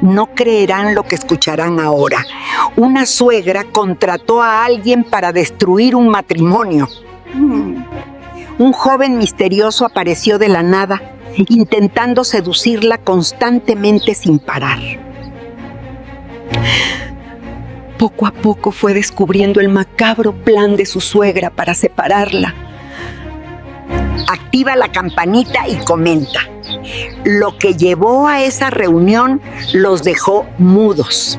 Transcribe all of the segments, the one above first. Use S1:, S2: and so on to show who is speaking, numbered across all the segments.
S1: No creerán lo que escucharán ahora. Una suegra contrató a alguien para destruir un matrimonio. Un joven misterioso apareció de la nada, intentando seducirla constantemente sin parar. Poco a poco fue descubriendo el macabro plan de su suegra para separarla. Activa la campanita y comenta. Lo que llevó a esa reunión los dejó mudos.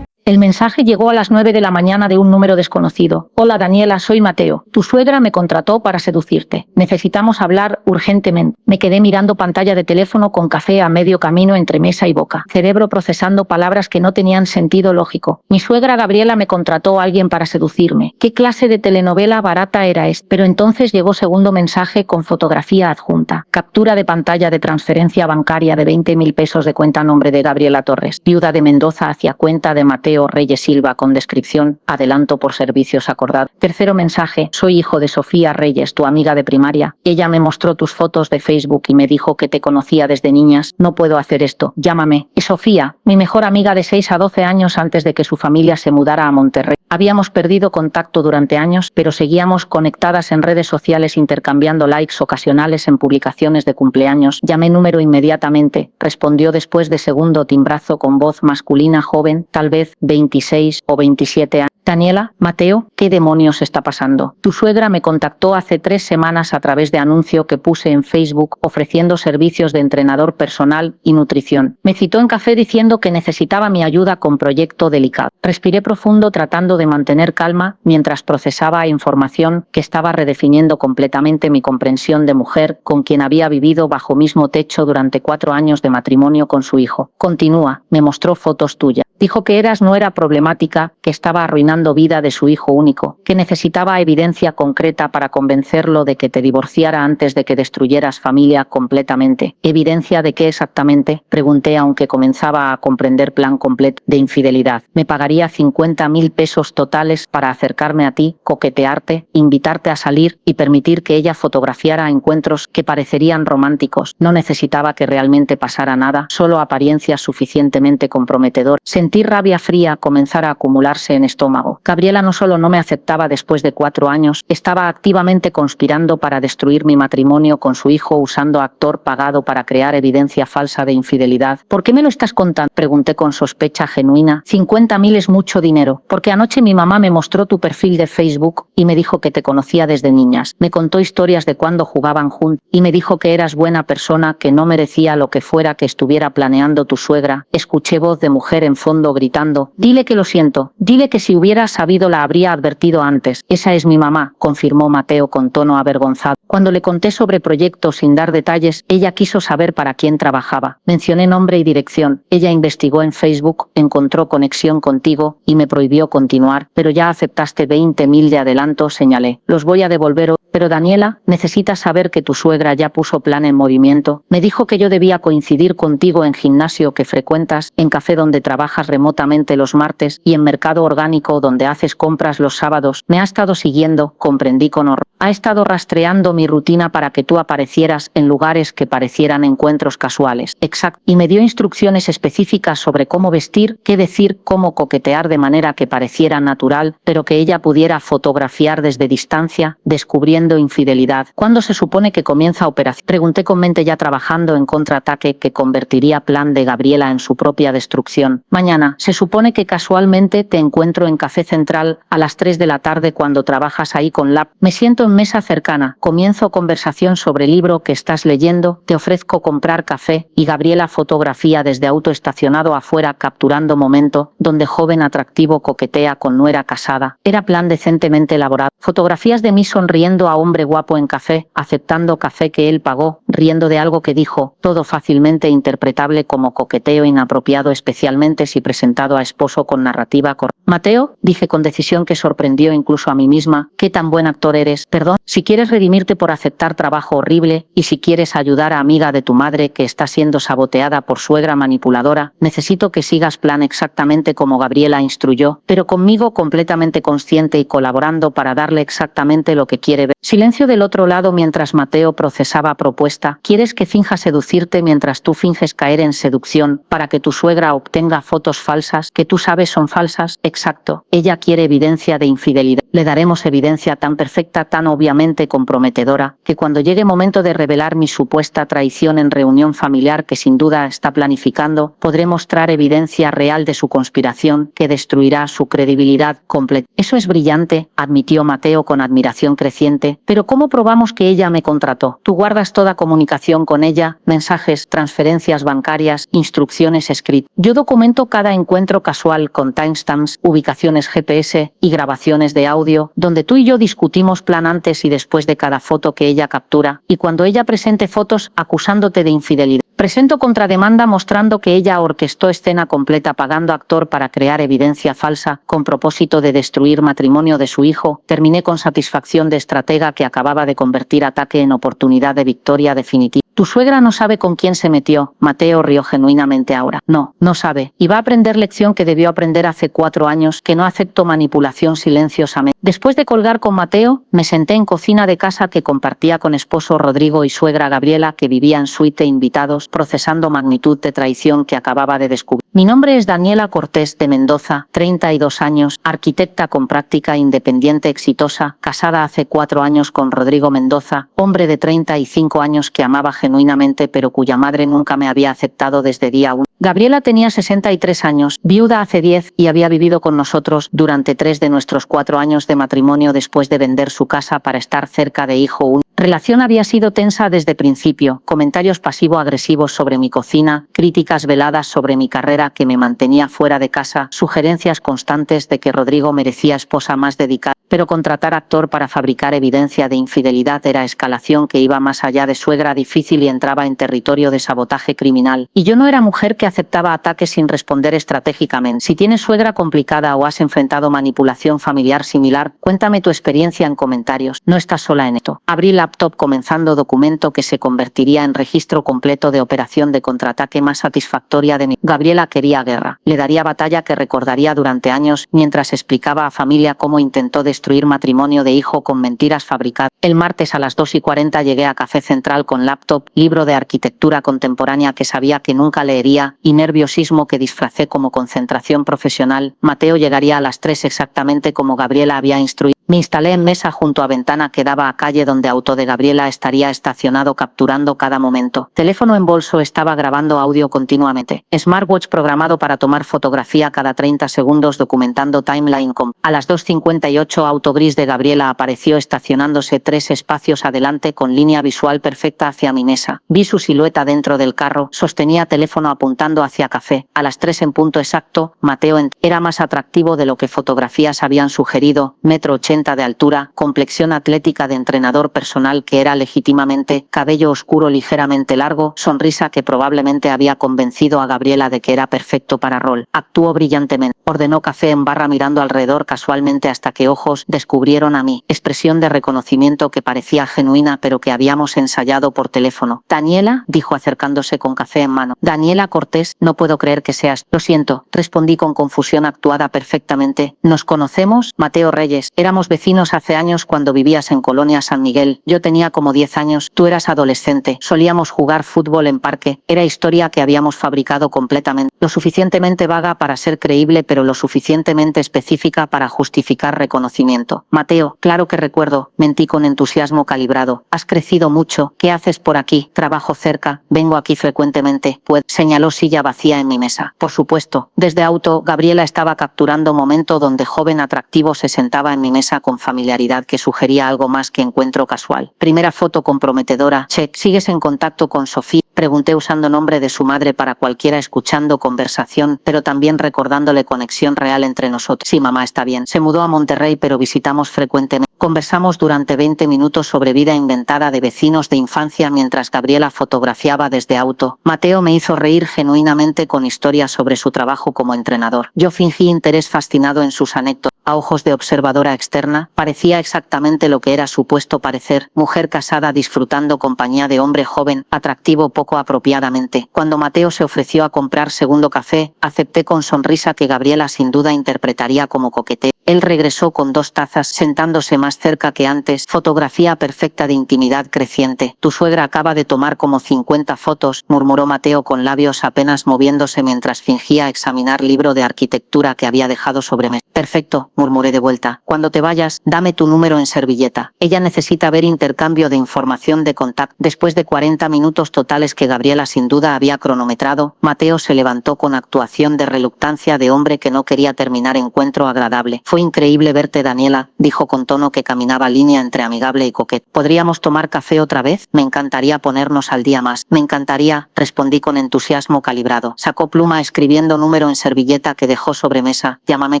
S2: El mensaje llegó a las 9 de la mañana de un número desconocido. Hola Daniela, soy Mateo. Tu suegra me contrató para seducirte. Necesitamos hablar urgentemente. Me quedé mirando pantalla de teléfono con café a medio camino entre mesa y boca. Cerebro procesando palabras que no tenían sentido lógico. Mi suegra Gabriela me contrató a alguien para seducirme. ¿Qué clase de telenovela barata era esta? Pero entonces llegó segundo mensaje con fotografía adjunta. Captura de pantalla de transferencia bancaria de 20.000 pesos de cuenta a nombre de Gabriela Torres, viuda de Mendoza, hacia cuenta de Mateo Reyes Silva, con descripción: adelanto por servicios acordados. Tercero mensaje: soy hijo de Sofía Reyes, tu amiga de primaria. Ella me mostró tus fotos de Facebook y me dijo que te conocía desde niñas. No puedo hacer esto, llámame. Es Sofía, mi mejor amiga de 6 a 12 años antes de que su familia se mudara a Monterrey. Habíamos perdido contacto durante años, pero seguíamos conectadas en redes sociales intercambiando likes ocasionales en publicaciones de cumpleaños. Llamé número inmediatamente. Respondió después de segundo timbrazo con voz masculina joven, tal vez 26 o 27 años. Daniela, Mateo, ¿qué demonios está pasando? Tu suegra me contactó hace 3 semanas a través de anuncio que puse en Facebook ofreciendo servicios de entrenador personal y nutrición. Me citó en café diciendo que necesitaba mi ayuda con proyecto delicado. Respiré profundo tratando de mantener calma mientras procesaba información que estaba redefiniendo completamente mi comprensión de mujer con quien había vivido bajo mismo techo durante 4 años de matrimonio con su hijo. Continúa, me mostró fotos tuyas. Dijo que no era problemática, que estaba arruinando vida de su hijo único, que necesitaba evidencia concreta para convencerlo de que te divorciara antes de que destruyeras familia completamente. ¿Evidencia de qué exactamente?, pregunté, aunque comenzaba a comprender plan completo de infidelidad. Me pagaría 50.000 pesos totales para acercarme a ti, coquetearte, invitarte a salir y permitir que ella fotografiara encuentros que parecerían románticos. No necesitaba que realmente pasara nada, solo apariencias suficientemente comprometedoras. Sentir rabia fría comenzar a acumularse en estómago. Gabriela no solo no me aceptaba después de 4 años, estaba activamente conspirando para destruir mi matrimonio con su hijo usando actor pagado para crear evidencia falsa de infidelidad. ¿Por qué me lo estás contando?, pregunté con sospecha genuina. 50.000 es mucho dinero. Porque anoche mi mamá me mostró tu perfil de Facebook y me dijo que te conocía desde niñas. Me contó historias de cuando jugaban juntos y me dijo que eras buena persona, que no merecía lo que fuera que estuviera planeando tu suegra. Escuché voz de mujer en fondo gritando: dile que lo siento, dile que si hubiera sabido la habría advertido antes. Esa es mi mamá, confirmó Mateo con tono avergonzado. Cuando le conté sobre proyectos sin dar detalles, ella quiso saber para quién trabajaba. Mencioné nombre y dirección. Ella investigó en Facebook, encontró conexión contigo y me prohibió continuar. Pero ya aceptaste 20.000 de adelanto, señalé. Los voy a devolver hoy. Pero Daniela, necesitas saber que tu suegra ya puso plan en movimiento. Me dijo que yo debía coincidir contigo en gimnasio que frecuentas, en café donde trabajas remotamente los martes y en mercado orgánico donde haces compras los sábados. Me ha estado siguiendo, comprendí con horror. Ha estado rastreando mi rutina para que tú aparecieras en lugares que parecieran encuentros casuales. Exacto. Y me dio instrucciones específicas sobre cómo vestir, qué decir, cómo coquetear de manera que pareciera natural, pero que ella pudiera fotografiar desde distancia, descubriendo infidelidad. ¿Cuándo se supone que comienza operación?, pregunté con mente ya trabajando en contraataque que convertiría plan de Gabriela en su propia destrucción. Mañana. Se supone que casualmente te encuentro en Café Central a las 3 de la tarde cuando trabajas ahí con Lab. Me siento en mesa cercana. Comienzo conversación sobre el libro que estás leyendo. Te ofrezco comprar café y Gabriela fotografía desde auto estacionado afuera capturando momento donde joven atractivo coquetea con nuera casada. Era plan decentemente elaborado. Fotografías de mí sonriendo a hombre guapo en café, aceptando café que él pagó, riendo de algo que dijo, todo fácilmente interpretable como coqueteo inapropiado, especialmente si presentado a esposo con narrativa correcta. Mateo, dije con decisión que sorprendió incluso a mí misma, qué tan buen actor eres. Perdón, si quieres redimirte por aceptar trabajo horrible y si quieres ayudar a amiga de tu madre que está siendo saboteada por suegra manipuladora, necesito que sigas plan exactamente como Gabriela instruyó, pero conmigo completamente consciente y colaborando para darle exactamente lo que quiere ver. Silencio del otro lado mientras Mateo procesaba propuesta respuesta. ¿Quieres que finja seducirte mientras tú finges caer en seducción para que tu suegra obtenga fotos falsas que tú sabes son falsas? Exacto. Ella quiere evidencia de infidelidad. Le daremos evidencia tan perfecta, tan obviamente comprometedora, que cuando llegue momento de revelar mi supuesta traición en reunión familiar que sin duda está planificando, podré mostrar evidencia real de su conspiración que destruirá su credibilidad completa. Eso es brillante, admitió Mateo con admiración creciente, pero ¿cómo probamos que ella me contrató? Tú guardas toda comunicación con ella, mensajes, transferencias bancarias, instrucciones escritas. Yo documento cada encuentro casual con timestamps, ubicaciones GPS y grabaciones de audio, donde tú y yo discutimos plan antes y después de cada foto que ella captura, y cuando ella presente fotos acusándote de infidelidad. Presento contrademanda mostrando que ella orquestó escena completa pagando actor para crear evidencia falsa con propósito de destruir matrimonio de su hijo. Terminé con satisfacción de estratega que acababa de convertir ataque en oportunidad de victoria definitiva. Tu suegra no sabe con quién se metió. Mateo rió genuinamente ahora. No, no sabe. Y va a aprender lección que debió aprender hace 4 años, que no acepto manipulación silenciosamente. Después de colgar con Mateo, me senté en cocina de casa que compartía con esposo Rodrigo y suegra Gabriela, que vivía en suite invitados, procesando magnitud de traición que acababa de descubrir. Mi nombre es Daniela Cortés de Mendoza, 32 años, arquitecta con práctica independiente exitosa, casada hace 4 años con Rodrigo Mendoza, hombre de 35 años que amaba genuinamente pero cuya madre nunca me había aceptado desde día 1. Gabriela tenía 63 años, viuda hace 10 y había vivido con nosotros durante 3 de nuestros 4 años de matrimonio después de vender su casa para estar cerca de hijo único. Relación había sido tensa desde principio, comentarios pasivo-agresivos sobre mi cocina, críticas veladas sobre mi carrera que me mantenía fuera de casa, sugerencias constantes de que Rodrigo merecía esposa más dedicada, pero contratar actor para fabricar evidencia de infidelidad era escalación que iba más allá de suegra difícil y entraba en territorio de sabotaje criminal. Y yo no era mujer que aceptaba ataques sin responder estratégicamente. Si tienes suegra complicada o has enfrentado manipulación familiar similar, cuéntame tu experiencia en comentarios. No estás sola en esto. Abrí laptop comenzando documento que se convertiría en registro completo de operación de contraataque más satisfactoria de mi. Gabriela quería guerra. Le daría batalla que recordaría durante años mientras explicaba a familia cómo intentó destruir matrimonio de hijo con mentiras fabricadas. El martes a las 2:40 llegué a Café Central con laptop, libro de arquitectura contemporánea que sabía que nunca leería y nerviosismo que disfracé como concentración profesional. Mateo llegaría a las 3 exactamente como Gabriela había instruido. Me instalé en mesa junto a ventana que daba a calle donde auto de Gabriela estaría estacionado capturando cada momento. Teléfono en bolso estaba grabando audio continuamente. Smartwatch programado para tomar fotografía cada 30 segundos documentando timeline com. A las 2:58 auto gris de Gabriela apareció estacionándose 3 espacios adelante con línea visual perfecta hacia mi mesa. Vi su silueta dentro del carro, sostenía teléfono apuntando hacia café. A las 3 en punto exacto, Mateo era más atractivo de lo que fotografías habían sugerido, 1,80 m de altura, complexión atlética de entrenador personal que era legítimamente, cabello oscuro ligeramente largo, sonrisa que probablemente había convencido a Gabriela de que era perfecto para rol. Actuó brillantemente. Ordenó café en barra mirando alrededor casualmente hasta que ojos descubrieron a mí. Expresión de reconocimiento que parecía genuina pero que habíamos ensayado por teléfono. Daniela, dijo acercándose con café en mano. Daniela Cortés, no puedo creer que seas. Lo siento, respondí con confusión actuada perfectamente. ¿Nos conocemos? Mateo Reyes. Éramos vecinos hace años cuando vivías en Colonia San Miguel. Yo tenía como 10 años, tú eras adolescente. Solíamos jugar fútbol en parque. Era historia que habíamos fabricado completamente. Lo suficientemente vaga para ser creíble pero lo suficientemente específica para justificar reconocimiento. Mateo, claro que recuerdo, mentí con entusiasmo calibrado. Has crecido mucho. ¿Qué haces por aquí? Trabajo cerca. Vengo aquí frecuentemente. Pues, señaló silla vacía en mi mesa. Por supuesto. Desde auto, Gabriela estaba capturando momento donde joven atractivo se sentaba en mi mesa con familiaridad que sugería algo más que encuentro casual. Primera foto comprometedora. Check. ¿Sigues en contacto con Sofía? Pregunté usando nombre de su madre para cualquiera escuchando conversación, pero también recordándole conexión real entre nosotros. Sí, mamá está bien. Se mudó a Monterrey pero visitamos frecuentemente. Conversamos durante 20 minutos sobre vida inventada de vecinos de infancia mientras Gabriela fotografiaba desde auto. Mateo me hizo reír genuinamente con historias sobre su trabajo como entrenador. Yo fingí interés fascinado en sus anécdotas.
S3: A ojos de observadora externa, parecía exactamente lo que era supuesto parecer, mujer casada disfrutando compañía de hombre joven, atractivo poco apropiadamente. Cuando Mateo se ofreció a comprar segundo café, acepté con sonrisa que Gabriela sin duda interpretaría como coqueteo. Él regresó con 2 tazas, sentándose más cerca que antes, fotografía perfecta de intimidad creciente. Tu suegra acaba de tomar como 50 fotos, murmuró Mateo con labios apenas moviéndose mientras fingía examinar libro de arquitectura que había dejado sobre mesa. Perfecto, murmuré de vuelta. Cuando te vayas, dame tu número en servilleta. Ella necesita ver intercambio de información de contacto. Después de 40 minutos totales que Gabriela sin duda había cronometrado, Mateo se levantó con actuación de reluctancia de hombre que no quería terminar encuentro agradable. Fue increíble verte, Daniela, dijo con tono que caminaba línea entre amigable y coquet. ¿Podríamos tomar café otra vez? Me encantaría ponernos al día más. Me encantaría, respondí con entusiasmo calibrado. Sacó pluma escribiendo número en servilleta que dejó sobre mesa. Llámame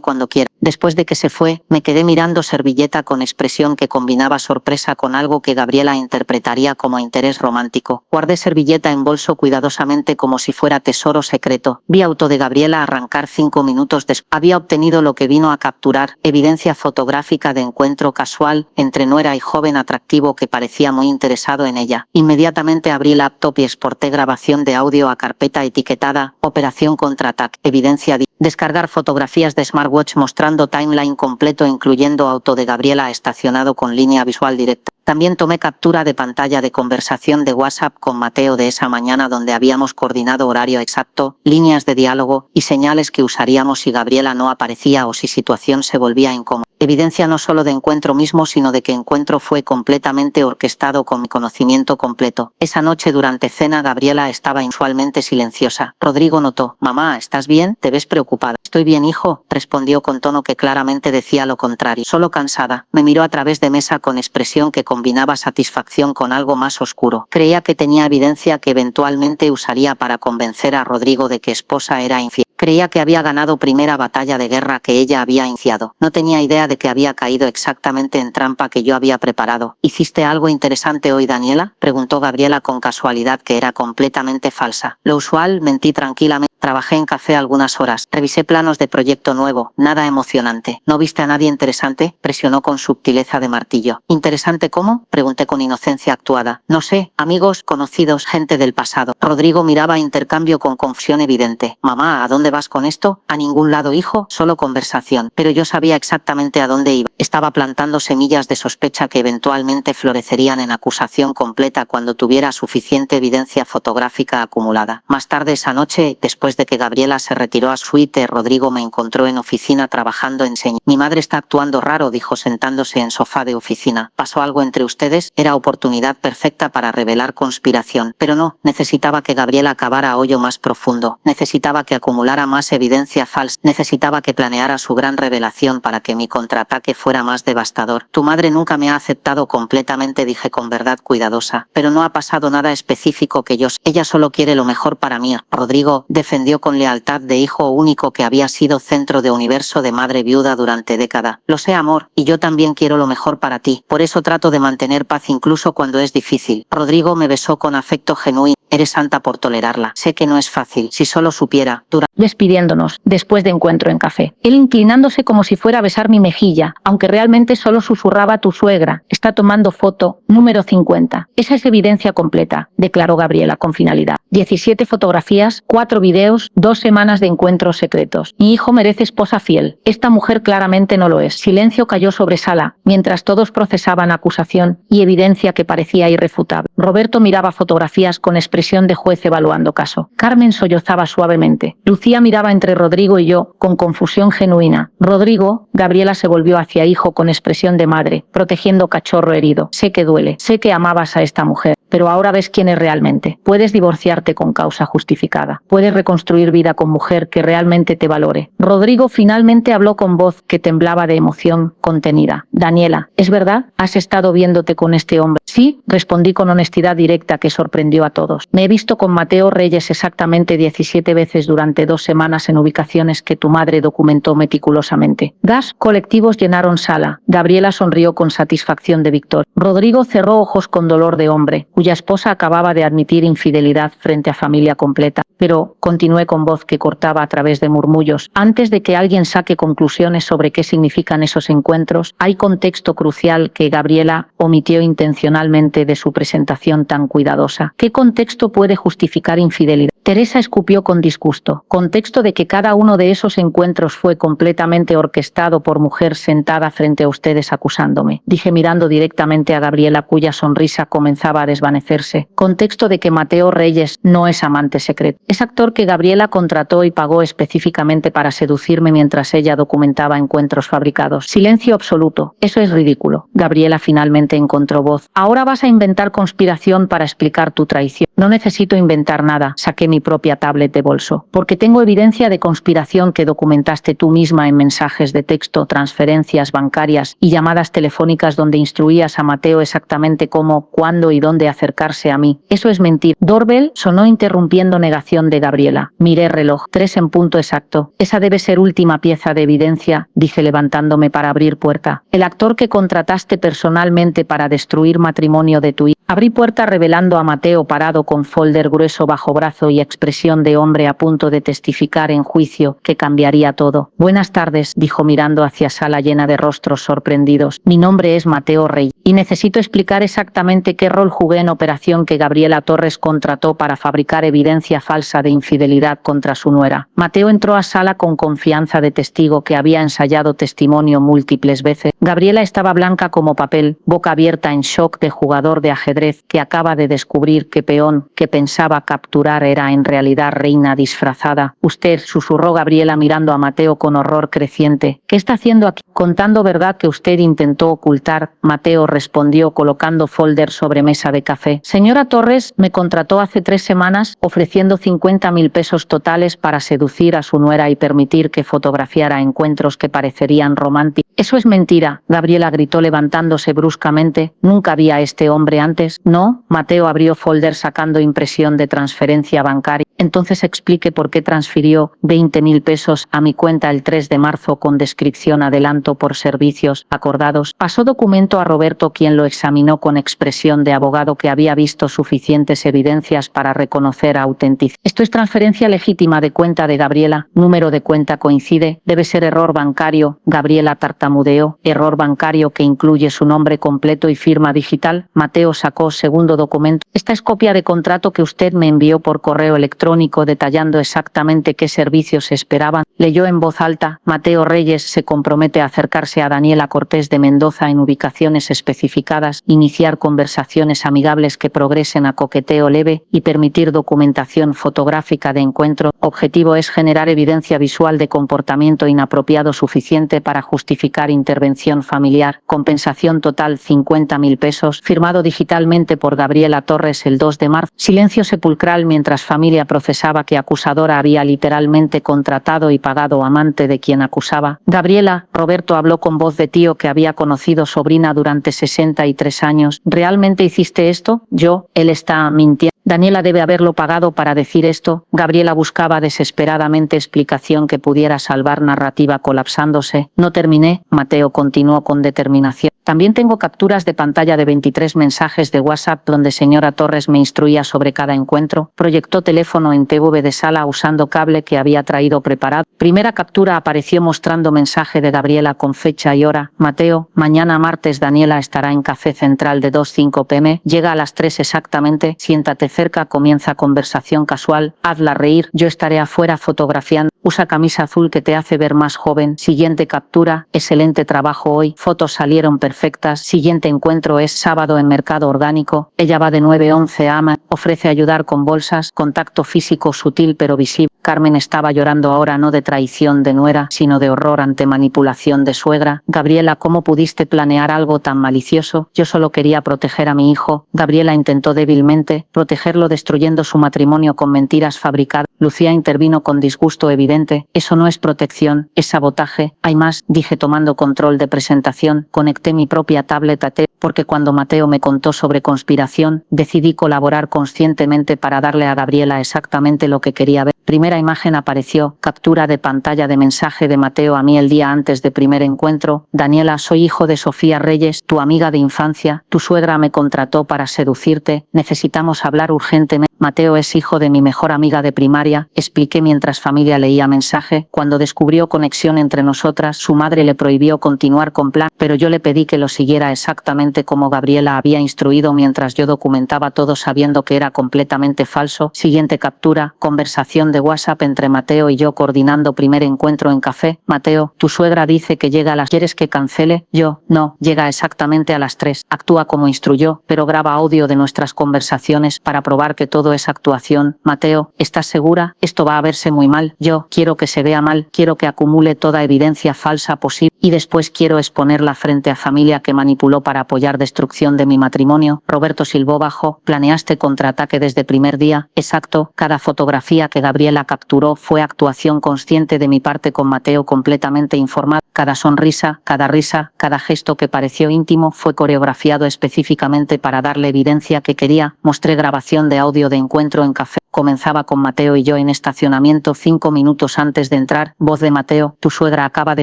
S3: cuando quieras. Después de que se fue, me quedé mirando servilleta con expresión que combinaba sorpresa con algo que Gabriela interpretaría como interés romántico. Guardé servilleta en bolso cuidadosamente como si fuera tesoro secreto. Vi auto de Gabriela arrancar 5 minutos después. Había obtenido lo que vino a capturar, evidencia fotográfica de encuentro casual entre nuera y joven atractivo que parecía muy interesado en ella. Inmediatamente abrí laptop y exporté grabación de audio a carpeta etiquetada Operación Contraataque. Evidencia descargar fotografías de smartwatch mostrando timeline completo incluyendo auto de Gabriela estacionado con línea visual directa. También tomé captura de pantalla de conversación de WhatsApp con Mateo de esa mañana donde habíamos coordinado horario exacto, líneas de diálogo y señales que usaríamos si Gabriela no aparecía o si situación se volvía incómoda. Evidencia no solo de encuentro mismo sino de que encuentro fue completamente orquestado con mi conocimiento completo. Esa noche durante cena Gabriela estaba inusualmente silenciosa. Rodrigo notó. Mamá, ¿estás bien? ¿Te ves preocupada? Estoy bien, hijo, respondió con tono que claramente decía lo contrario. Solo cansada. Me miró a través de mesa con expresión que combinaba satisfacción con algo más oscuro. Creía que tenía evidencia que eventualmente usaría para convencer a Rodrigo de que esposa era infiel. Creía que había ganado primera batalla de guerra que ella había iniciado. No tenía idea de que había caído exactamente en trampa que yo había preparado. ¿Hiciste algo interesante hoy, Daniela?, preguntó Gabriela con casualidad que era completamente falsa. Lo usual, mentí tranquilamente. Trabajé en café algunas horas. Revisé planos de proyecto nuevo. Nada emocionante. ¿No viste a nadie interesante?, presionó con sutileza de martillo. ¿Interesante cómo?, pregunté con inocencia actuada. No sé, amigos, conocidos, gente del pasado. Rodrigo miraba a intercambio con confusión evidente. Mamá, ¿a dónde vas con esto? A ningún lado, hijo, solo conversación. Pero yo sabía exactamente a dónde iba. Estaba plantando semillas de sospecha que eventualmente florecerían en acusación completa cuando tuviera suficiente evidencia fotográfica acumulada. Más tarde esa noche, después de que Gabriela se retiró a su suite, Rodrigo me encontró en oficina trabajando en señas. Mi madre está actuando raro, dijo sentándose en sofá de oficina. ¿Pasó algo entre ustedes? Era oportunidad perfecta para revelar conspiración. Pero no, necesitaba que Gabriela acabara a hoyo más profundo. Necesitaba que acumulara más evidencia falsa. Necesitaba que planeara su gran revelación para que mi contraataque fuera más devastador. Tu madre nunca me ha aceptado completamente, dije con verdad cuidadosa. Pero no ha pasado nada específico que yo sé. Ella solo quiere lo mejor para mí. Rodrigo defendió con lealtad de hijo único que había sido centro de universo de madre viuda durante décadas. Lo sé, amor, y yo también quiero lo mejor para ti. Por eso trato de mantener paz incluso cuando es difícil. Rodrigo me besó con afecto genuino. Eres santa por tolerarla. Sé que no es fácil. Si solo supiera.
S2: Despidiéndonos, después de encuentro en café. Él inclinándose como si fuera a besar mi mejilla, aunque realmente solo susurraba tu suegra. Está tomando foto, número 50. Esa es evidencia completa, declaró Gabriela con finalidad. 17 fotografías, 4 videos, 2 semanas de encuentros secretos. Mi hijo merece esposa fiel. Esta mujer claramente no lo es. Silencio cayó sobre sala, mientras todos procesaban acusación y evidencia que parecía irrefutable. Roberto miraba fotografías con expresión de juez evaluando caso. Carmen sollozaba suavemente. Lucía miraba entre Rodrigo y yo, con confusión genuina. Rodrigo, Gabriela se volvió hacia hijo con expresión de madre, protegiendo cachorro herido. Sé que duele, sé que amabas a esta mujer, pero ahora ves quién es realmente. Puedes divorciarte con causa justificada. Puedes reconstruir vida con mujer que realmente te valore. Rodrigo finalmente habló con voz que temblaba de emoción contenida. Daniela, ¿es verdad? ¿Has estado viéndote con este hombre? Sí, respondí con honestidad directa que sorprendió a todos. Me he visto con Mateo Reyes exactamente 17 veces durante 2 semanas en ubicaciones que tu madre documentó meticulosamente. Gas colectivos llenaron sala. Gabriela sonrió con satisfacción de victoria. Rodrigo cerró ojos con dolor de hombre, cuya esposa acababa de admitir infidelidad frente a familia completa. Pero, continué con voz que cortaba a través de murmullos, antes de que alguien saque conclusiones sobre qué significan esos encuentros, hay contexto crucial que Gabriela omitió intencionalmente de su presentación tan cuidadosa. ¿Qué contexto puede justificar infidelidad? Teresa escupió con disgusto. Contexto de que cada uno de esos encuentros fue completamente orquestado por mujer sentada frente a ustedes acusándome. Dije mirando directamente a Gabriela, cuya sonrisa comenzaba a desvanecerse. Contexto de que Mateo Reyes no es amante secreto. Es actor que Gabriela contrató y pagó específicamente para seducirme mientras ella documentaba encuentros fabricados. Silencio absoluto. Eso es ridículo. Gabriela finalmente encontró voz. Ahora vas a inventar conspiración para explicar tu traición. No necesito inventar nada. Saqué mi propia tablet de bolso. Porque tengo evidencia de conspiración que documentaste tú misma en mensajes de texto, transferencias bancarias y llamadas telefónicas donde instruías a Mateo exactamente cómo, cuándo y dónde acercarse a mí. Eso es mentir. Doorbell sonó interrumpiendo negación de Gabriela. Miré reloj. 3 en punto exacto. Esa debe ser última pieza de evidencia, dije levantándome para abrir puerta. El actor que contrataste personalmente para destruir matrimonio de tu hija. Abrí puerta revelando a Mateo parado con folder grueso bajo brazo y expresión de hombre a punto de testificar en juicio que cambiaría todo. Buenas tardes, dijo mirando hacia sala llena de rostros sorprendidos. Mi nombre es Mateo Rey y necesito explicar exactamente qué rol jugué en operación que Gabriela Torres contrató para fabricar evidencia falsa de infidelidad contra su nuera. Mateo entró a sala con confianza de testigo que había ensayado testimonio múltiples veces. Gabriela estaba blanca como papel, boca abierta en shock de jugador de ajedrez que acaba de descubrir que peón que pensaba capturar era en realidad reina disfrazada. Usted, susurró Gabriela mirando a Mateo con horror creciente. ¿Qué está haciendo aquí? Contando verdad que usted intentó ocultar. Mateo respondió colocando folder sobre mesa de café. Señora Torres me contrató hace 3 semanas ofreciendo 50.000 pesos totales para seducir a su nuera y permitir que fotografiara encuentros que parecerían románticos. Eso es mentira, Gabriela gritó levantándose bruscamente. Nunca vi a este hombre antes. No, Mateo abrió folder sacando impresión de transferencia bancaria. Entonces explique por qué transfirió 20.000 pesos a mi cuenta el 3 de marzo con descripción adelanto por servicios acordados. Pasó documento a Roberto, quien lo examinó con expresión de abogado que había visto suficientes evidencias para reconocer autenticidad. Esto es transferencia legítima de cuenta de Gabriela. Número de cuenta coincide. Debe ser error bancario. Gabriela tartamudeó. Error bancario que incluye su nombre completo y firma digital. Mateo sacó segundo documento. Esta es copia de contrato que usted me envió por correo electrónico detallando exactamente qué servicios esperaban. Leyó en voz alta. Mateo Reyes se compromete a acercarse a Daniela Cortés de Mendoza en ubicaciones especificadas, iniciar conversaciones amigables que progresen a coqueteo leve y permitir documentación fotográfica de encuentro. Objetivo es generar evidencia visual de comportamiento inapropiado suficiente para justificar intervención familiar. Compensación total 50.000 pesos. Firmado digitalmente por Gabriela Torres el 2 de marzo. Silencio sepulcral mientras familia procesaba que acusadora había literalmente contratado y pagado amante de quien acusaba. Gabriela, Roberto habló con voz de tío que había conocido sobrina durante 63 años. ¿Realmente hiciste esto? Yo, él está mintiendo. Daniela debe haberlo pagado para decir esto. Gabriela buscaba desesperadamente explicación que pudiera salvar narrativa colapsándose. No terminé, Mateo continuó con determinación. También tengo capturas de pantalla de 23 mensajes de WhatsApp donde señora Torres me instruía sobre cada encuentro. Proyectó teléfono en TV de sala usando cable que había traído preparado. Primera captura apareció mostrando mensaje de Gabriela con fecha y hora. Mateo, mañana martes Daniela estará en Café Central de 2:05 p.m. Llega a las 3 exactamente. Siéntate cerca, comienza conversación casual. Hazla reír, yo estaré afuera fotografiando. Usa camisa azul que te hace ver más joven. Siguiente captura, excelente trabajo hoy. Fotos salieron perfectas. Siguiente encuentro es sábado en Mercado Orgánico. Ella va de 9 a 11 a.m. Ofrece ayudar con bolsas. Contacto físico sutil pero visible. Carmen estaba llorando ahora no de traición de nuera, sino de horror ante manipulación de suegra. Gabriela, ¿cómo pudiste planear algo tan malicioso? Yo solo quería proteger a mi hijo. Gabriela intentó débilmente protegerlo destruyendo su matrimonio con mentiras fabricadas. Lucía intervino con disgusto evidente. Eso no es protección, es sabotaje. Hay más, dije tomando control de presentación. Conecté mi propia tablet a
S3: porque cuando Mateo me contó sobre conspiración, decidí colaborar conscientemente para darle a Gabriela exactamente lo que quería ver. Primera imagen apareció, captura de pantalla de mensaje de Mateo a mí el día antes de primer encuentro. Daniela, soy hijo de Sofía Reyes, tu amiga de infancia, tu suegra me contrató para seducirte, necesitamos hablar urgentemente. Mateo es hijo de mi mejor amiga de primaria, expliqué mientras familia leía mensaje. Cuando descubrió conexión entre nosotras, su madre le prohibió continuar con plan, pero yo le pedí que lo siguiera exactamente como Gabriela había instruido mientras yo documentaba todo sabiendo que era completamente falso. Siguiente captura, conversación de WhatsApp entre Mateo y yo coordinando primer encuentro en café. Mateo, tu suegra dice que llega a las... ¿Quieres que cancele? Yo, no, llega exactamente a las 3. Actúa como instruyó, pero graba audio de nuestras conversaciones para probar que todo es actuación. Mateo, ¿estás segura? Esto va a verse muy mal. Yo, quiero que se vea mal, quiero que acumule toda evidencia falsa posible y después quiero exponerla frente a familia que manipuló para apoyar destrucción de mi matrimonio. Roberto silbó bajo, planeaste contraataque desde primer día. Exacto, cada fotografía que Gabriela capturó fue actuación consciente de mi parte con Mateo completamente informado. Cada sonrisa, cada risa, cada gesto que pareció íntimo fue coreografiado específicamente para darle evidencia que quería. Mostré grabación de audio de encuentro en café. Comenzaba con Mateo y yo en estacionamiento 5 minutos antes de entrar. Voz de Mateo, tu suegra acaba de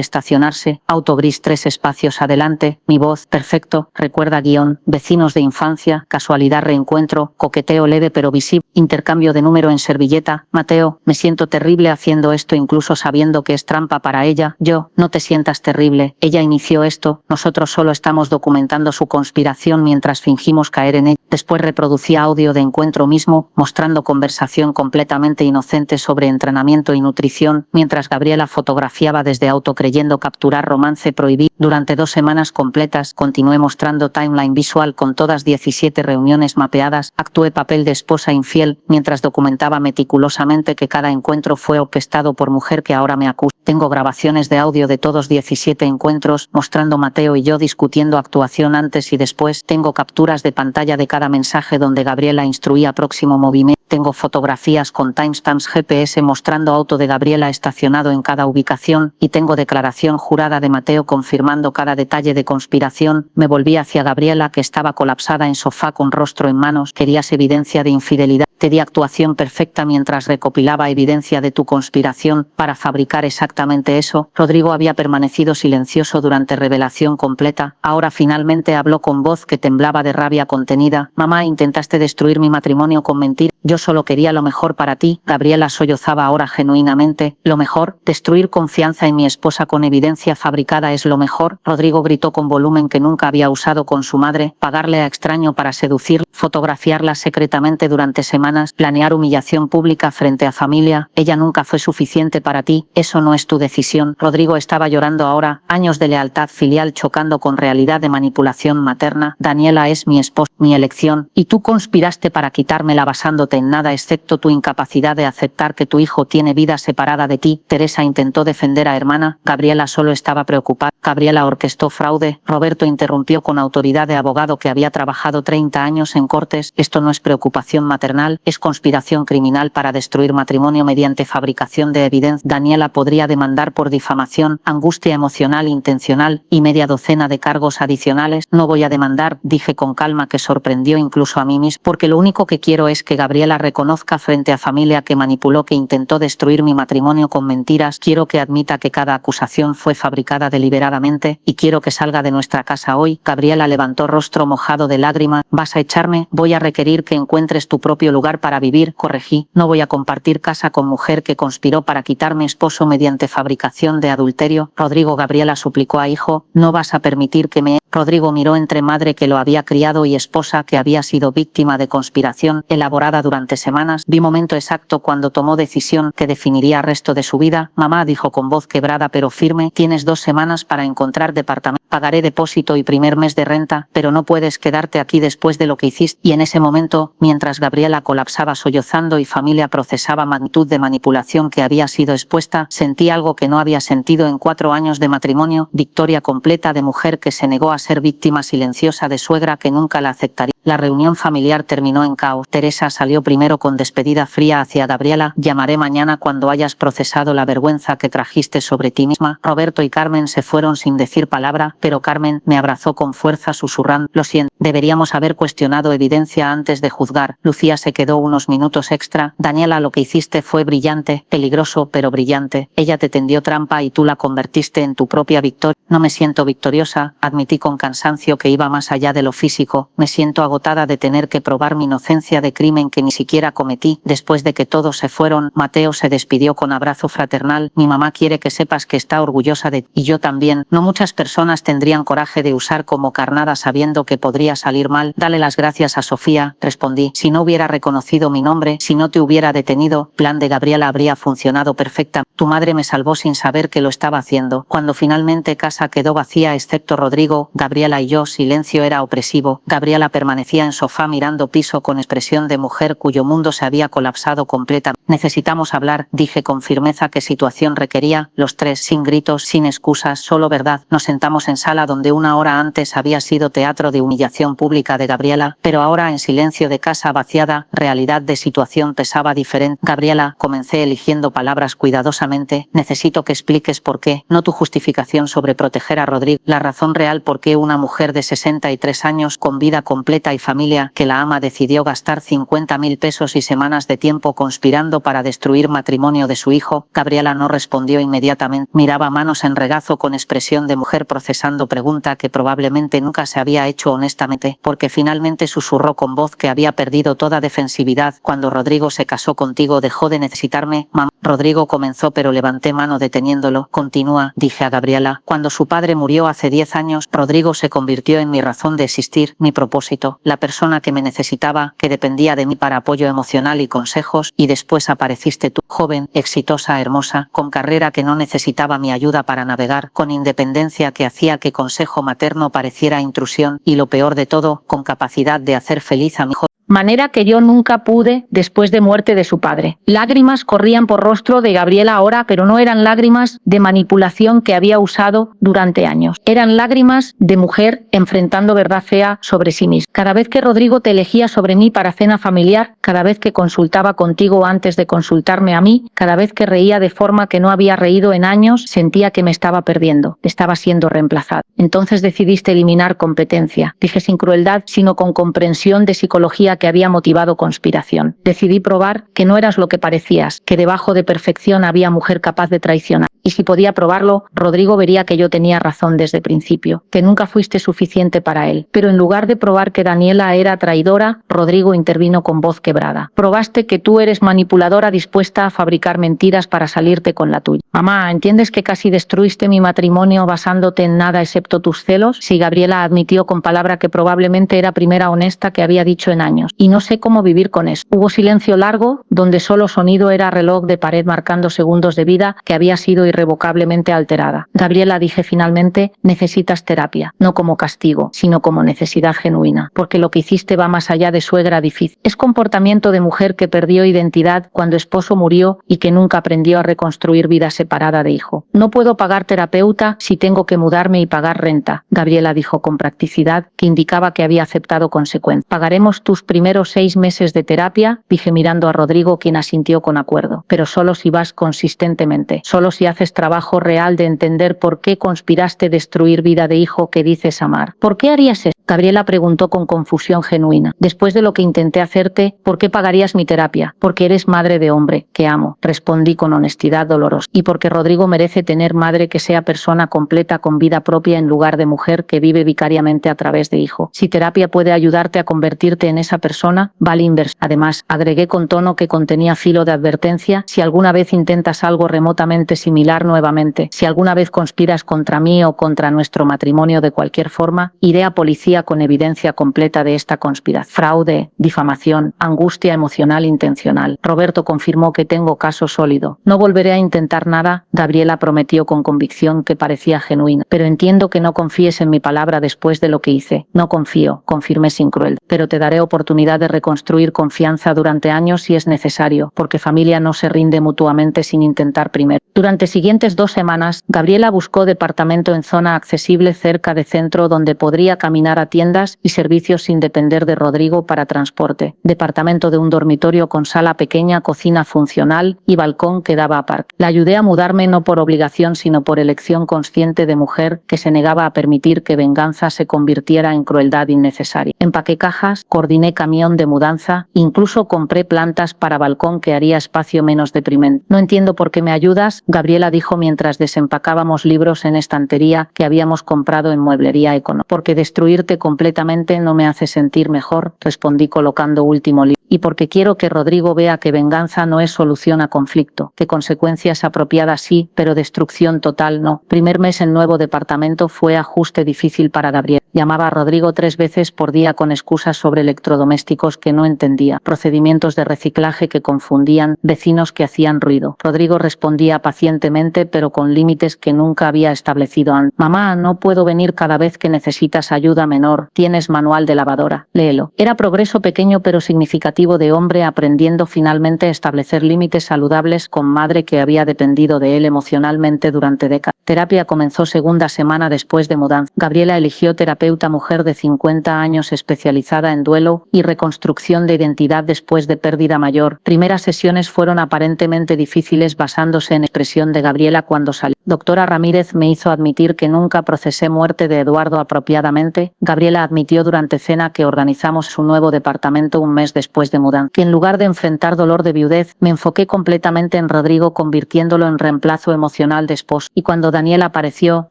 S3: estacionarse. Auto gris 3 espacios adelante. Mi voz, perfecto. Recuerda guión, vecinos de infancia, casualidad reencuentro, coqueteo leve pero visible, intercambio de número en servilleta. Mateo, me siento terrible haciendo esto incluso sabiendo que es trampa para ella. Yo, no te sientas terrible. Ella inició esto, nosotros solo estamos documentando su conspiración mientras fingimos caer en ella. Después reproducía audio de encuentro mismo, mostrando conversación completamente inocente sobre entrenamiento y nutrición, mientras Gabriela fotografiaba desde auto creyendo capturar romance prohibido. Durante 2 semanas completas, continué mostrando timeline visual con todas 17 reuniones mapeadas, actué papel de esposa infiel, mientras documentaba meticulosamente que cada encuentro fue orquestado por mujer que ahora me acusa. Tengo grabaciones de audio de todos 17 encuentros, mostrando Mateo y yo discutiendo actuación antes y después. Tengo capturas de pantalla de cada mensaje donde Gabriela instruía próximo movimiento. Tengo fotografías con timestamps GPS mostrando auto de Gabriela estacionado en cada ubicación, y tengo declaración jurada de Mateo confirmando cada detalle de conspiración. Me volví hacia Gabriela, que estaba colapsada en sofá con rostro en manos. ¿Querías evidencia de infidelidad? Te di actuación perfecta mientras recopilaba evidencia de tu conspiración para fabricar exactamente eso. Rodrigo había permanecido silencioso durante revelación completa. Ahora finalmente habló con voz que temblaba de rabia contenida. Mamá, intentaste destruir mi matrimonio con mentiras. Yo solo quería lo mejor para ti. Gabriela sollozaba ahora genuinamente. Lo mejor, destruir confianza en mi esposa con evidencia fabricada es lo mejor. Rodrigo gritó con volumen que nunca había usado con su madre. Pagarle a extraño para seducirla, fotografiarla secretamente durante semanas, planear humillación pública frente a familia. Ella nunca fue suficiente para ti. Eso no es tu decisión. Rodrigo estaba llorando ahora. Años de lealtad filial chocando con realidad de manipulación materna. Daniela es mi esposa, mi elección, y tú conspiraste para quitármela basándote en nada excepto tu incapacidad de aceptar que tu hijo tiene vida separada de ti. Teresa intentó defender a hermana. Gabriela solo estaba preocupada. Gabriela orquestó fraude. Roberto interrumpió con autoridad de abogado que había trabajado 30 años en cortes. Esto no es preocupación maternal, es conspiración criminal para destruir matrimonio mediante fabricación de evidencia. Daniela podría demandar por difamación, angustia emocional intencional y media docena de cargos adicionales. No voy a demandar, dije con calma que sorprendió incluso a mí mismo, porque lo único que quiero es que Gabriela reconozca frente a familia que manipuló, que intentó destruir mi matrimonio con mentiras. Quiero que admita que cada acusación fue fabricada deliberadamente y quiero que salga de nuestra casa hoy. Gabriela levantó rostro mojado de lágrimas. ¿Vas a echarme? Voy a requerir que encuentres tu propio lugar para vivir, corregí. No voy a compartir casa con mujer que conspiró para quitarme esposo mediante fabricación de adulterio. Rodrigo, Gabriela suplicó a hijo, no vas a permitir que me... Rodrigo miró entre madre que lo había criado y esposa que había sido víctima de conspiración elaborada durante semanas. Vi momento exacto cuando tomó decisión que definiría el resto de su vida. Mamá, dijo con voz quebrada pero firme, tienes 2 semanas para encontrar departamento. Pagaré depósito y primer mes de renta, pero no puedes quedarte aquí después de lo que hiciste. Y en ese momento, mientras Gabriela colapsaba sollozando y familia procesaba magnitud de manipulación que había sido expuesta, sentí algo que no había sentido en 4 años de matrimonio, victoria completa de mujer que se negó a ser víctima silenciosa de suegra que nunca la aceptaría. La reunión familiar terminó en caos. Teresa salió primero con despedida fría hacia Gabriela. Llamaré mañana cuando hayas procesado la vergüenza que trajiste sobre ti misma. Roberto y Carmen se fueron sin sin decir palabra, pero Carmen me abrazó con fuerza susurrando: lo siento, deberíamos haber cuestionado evidencia antes de juzgar. Lucía se quedó unos minutos extra. Daniela, lo que hiciste fue brillante, peligroso pero brillante. Ella te tendió trampa y tú la convertiste en tu propia victoria. No me siento victoriosa, admití con cansancio que iba más allá de lo físico. Me siento agotada de tener que probar mi inocencia de crimen que ni siquiera cometí. Después de que todos se fueron, Mateo se despidió con abrazo fraternal. Mi mamá quiere que sepas que está orgullosa de ti. Y yo también. No muchas personas tendrían coraje de usar como carnada sabiendo que podría salir mal. Dale las gracias a Sofía, respondí. Si no hubiera reconocido mi nombre, si no te hubiera detenido, plan de Gabriela habría funcionado perfecta. Tu madre me salvó sin saber que lo estaba haciendo. Cuando finalmente casa quedó vacía excepto Rodrigo, Gabriela y yo, silencio era opresivo. Gabriela permanecía en sofá mirando piso con expresión de mujer cuyo mundo se había colapsado completamente. Necesitamos hablar, dije con firmeza qué situación requería, los tres, sin gritos, sin excusas, solo verdad. Nos sentamos en sala donde una hora antes había sido teatro de humillación pública de Gabriela, pero ahora en silencio de casa vaciada, realidad de situación pesaba diferente. Gabriela, comencé eligiendo palabras cuidadosamente, necesito que expliques por qué, no tu justificación sobre proteger a Rodrigo, la razón real por qué una mujer de 63 años con vida completa y familia que la ama decidió gastar 50.000 pesos y semanas de tiempo conspirando para destruir matrimonio de su hijo. Gabriela no respondió inmediatamente, miraba manos en regazo con expresión de mujer procesando pregunta que probablemente nunca se había hecho honestamente, porque finalmente susurró con voz que había perdido toda defensividad. Cuando Rodrigo se casó contigo dejó de necesitarme, mamá. Rodrigo comenzó pero levanté mano deteniéndolo. Continúa, dije a Gabriela. Cuando su padre murió hace 10 años, Rodrigo se convirtió en mi razón de existir, mi propósito, la persona que me necesitaba, que dependía de mí para apoyo emocional y consejos, y después apareciste tú, joven, exitosa, hermosa, con carrera que no necesitaba mi ayuda para navegar, con independencia que hacía que consejo materno pareciera intrusión, y lo peor de todo, con capacidad de hacer feliz a mi hijo.
S2: Manera que yo nunca pude después de muerte de su padre. Lágrimas corrían por rostro de Gabriela ahora, pero no eran lágrimas de manipulación que había usado durante años. Eran lágrimas de mujer enfrentando verdad fea sobre sí misma. Cada vez que Rodrigo te elegía sobre mí para cena familiar, cada vez que consultaba contigo antes de consultarme a mí, cada vez que reía de forma que no había reído en años, sentía que me estaba perdiendo, estaba siendo reemplazada. Entonces decidiste eliminar competencia. Dije sin crueldad, sino con comprensión de psicología que había motivado conspiración. Decidí probar que no eras lo que parecías, que debajo de perfección había mujer capaz de traicionar. Y si podía probarlo, Rodrigo vería que yo tenía razón desde el principio, que nunca fuiste suficiente para él. Pero en lugar de probar que Daniela era traidora, Rodrigo intervino con voz quebrada. Probaste que tú eres manipuladora dispuesta a fabricar mentiras para salirte con la tuya. Mamá, ¿entiendes que casi destruiste mi matrimonio basándote en nada excepto tus celos? Sí, Gabriela admitió con palabra que probablemente era primera honesta que había dicho en años. Y no sé cómo vivir con eso. Hubo silencio largo, donde solo sonido era reloj de pared marcando segundos de vida que había sido irrevocablemente alterada. Gabriela, dije finalmente, necesitas terapia, no como castigo, sino como necesidad genuina, porque lo que hiciste va más allá de suegra difícil. Es comportamiento de mujer que perdió identidad cuando esposo murió y que nunca aprendió a reconstruir vida separada de hijo. No puedo pagar terapeuta si tengo que mudarme y pagar renta, Gabriela dijo con practicidad que indicaba que había aceptado consecuencias. Pagaremos tus primeros 6 meses de terapia, dije mirando a Rodrigo, quien asintió con acuerdo, pero solo si vas consistentemente, solo si haces trabajo real de entender por qué conspiraste destruir vida de hijo que dices amar. ¿Por qué harías eso? Gabriela preguntó con confusión genuina. Después de lo que intenté hacerte, ¿por qué pagarías mi terapia? Porque eres madre de hombre, que amo, respondí con honestidad dolorosa. Y porque Rodrigo merece tener madre que sea persona completa con vida propia en lugar de mujer que vive vicariamente a través de hijo. Si terapia puede ayudarte a convertirte en esa persona, vale inversión. Además, agregué con tono que contenía filo de advertencia, si alguna vez intentas algo remotamente similar nuevamente, si alguna vez conspiras contra mí o contra nuestro matrimonio de cualquier forma, iré a policía con evidencia completa de esta conspiración. Fraude, difamación, angustia emocional intencional. Roberto confirmó que tengo caso sólido. No volveré a intentar nada, Gabriela prometió con convicción que parecía genuina. Pero entiendo que no confíes en mi palabra después de lo que hice. No confío, confirmé sin crueldad. Pero te daré oportunidad de reconstruir confianza durante años si es necesario, porque familia no se rinde mutuamente sin intentar primero. Durante siguientes 2 semanas, Gabriela buscó departamento en zona accesible cerca de centro donde podría caminar a a tiendas y servicios sin depender de Rodrigo para transporte. Departamento de un dormitorio con sala pequeña, cocina funcional y balcón que daba a parque. La ayudé a mudarme no por obligación sino por elección consciente de mujer que se negaba a permitir que venganza se convirtiera en crueldad innecesaria. Empaqué cajas, coordiné camión de mudanza, incluso compré plantas para balcón que haría espacio menos deprimente. No entiendo por qué me ayudas, Gabriela dijo mientras desempacábamos libros en estantería que habíamos comprado en mueblería económica. Porque destruirte completamente no me hace sentir mejor, respondí colocando último libro. Y porque quiero que Rodrigo vea que venganza no es solución a conflicto, que consecuencias apropiadas sí, pero destrucción total no. Primer mes en nuevo departamento fue ajuste difícil para Gabriel. Llamaba a Rodrigo 3 veces por día con excusas sobre electrodomésticos que no entendía, procedimientos de reciclaje que confundían, vecinos que hacían ruido. Rodrigo respondía pacientemente pero con límites que nunca había establecido antes. Mamá, no puedo venir cada vez que necesitas ayuda menor, tienes manual de lavadora, léelo. Era progreso pequeño pero significativo de hombre aprendiendo finalmente a establecer límites saludables con madre que había dependido de él emocionalmente durante décadas. Terapia comenzó segunda semana después de mudanza. Gabriela eligió terapeuta mujer de 50 años especializada en duelo y reconstrucción de identidad después de pérdida mayor. Primeras sesiones fueron aparentemente difíciles basándose en expresión de Gabriela cuando salió. Doctora Ramírez me hizo admitir que nunca procesé muerte de Eduardo apropiadamente. Gabriela admitió durante cena que organizamos su nuevo departamento un mes después de mudanza. Que en lugar de enfrentar dolor de viudez, me enfoqué completamente en Rodrigo convirtiéndolo en reemplazo emocional de esposo. Y cuando Daniel apareció,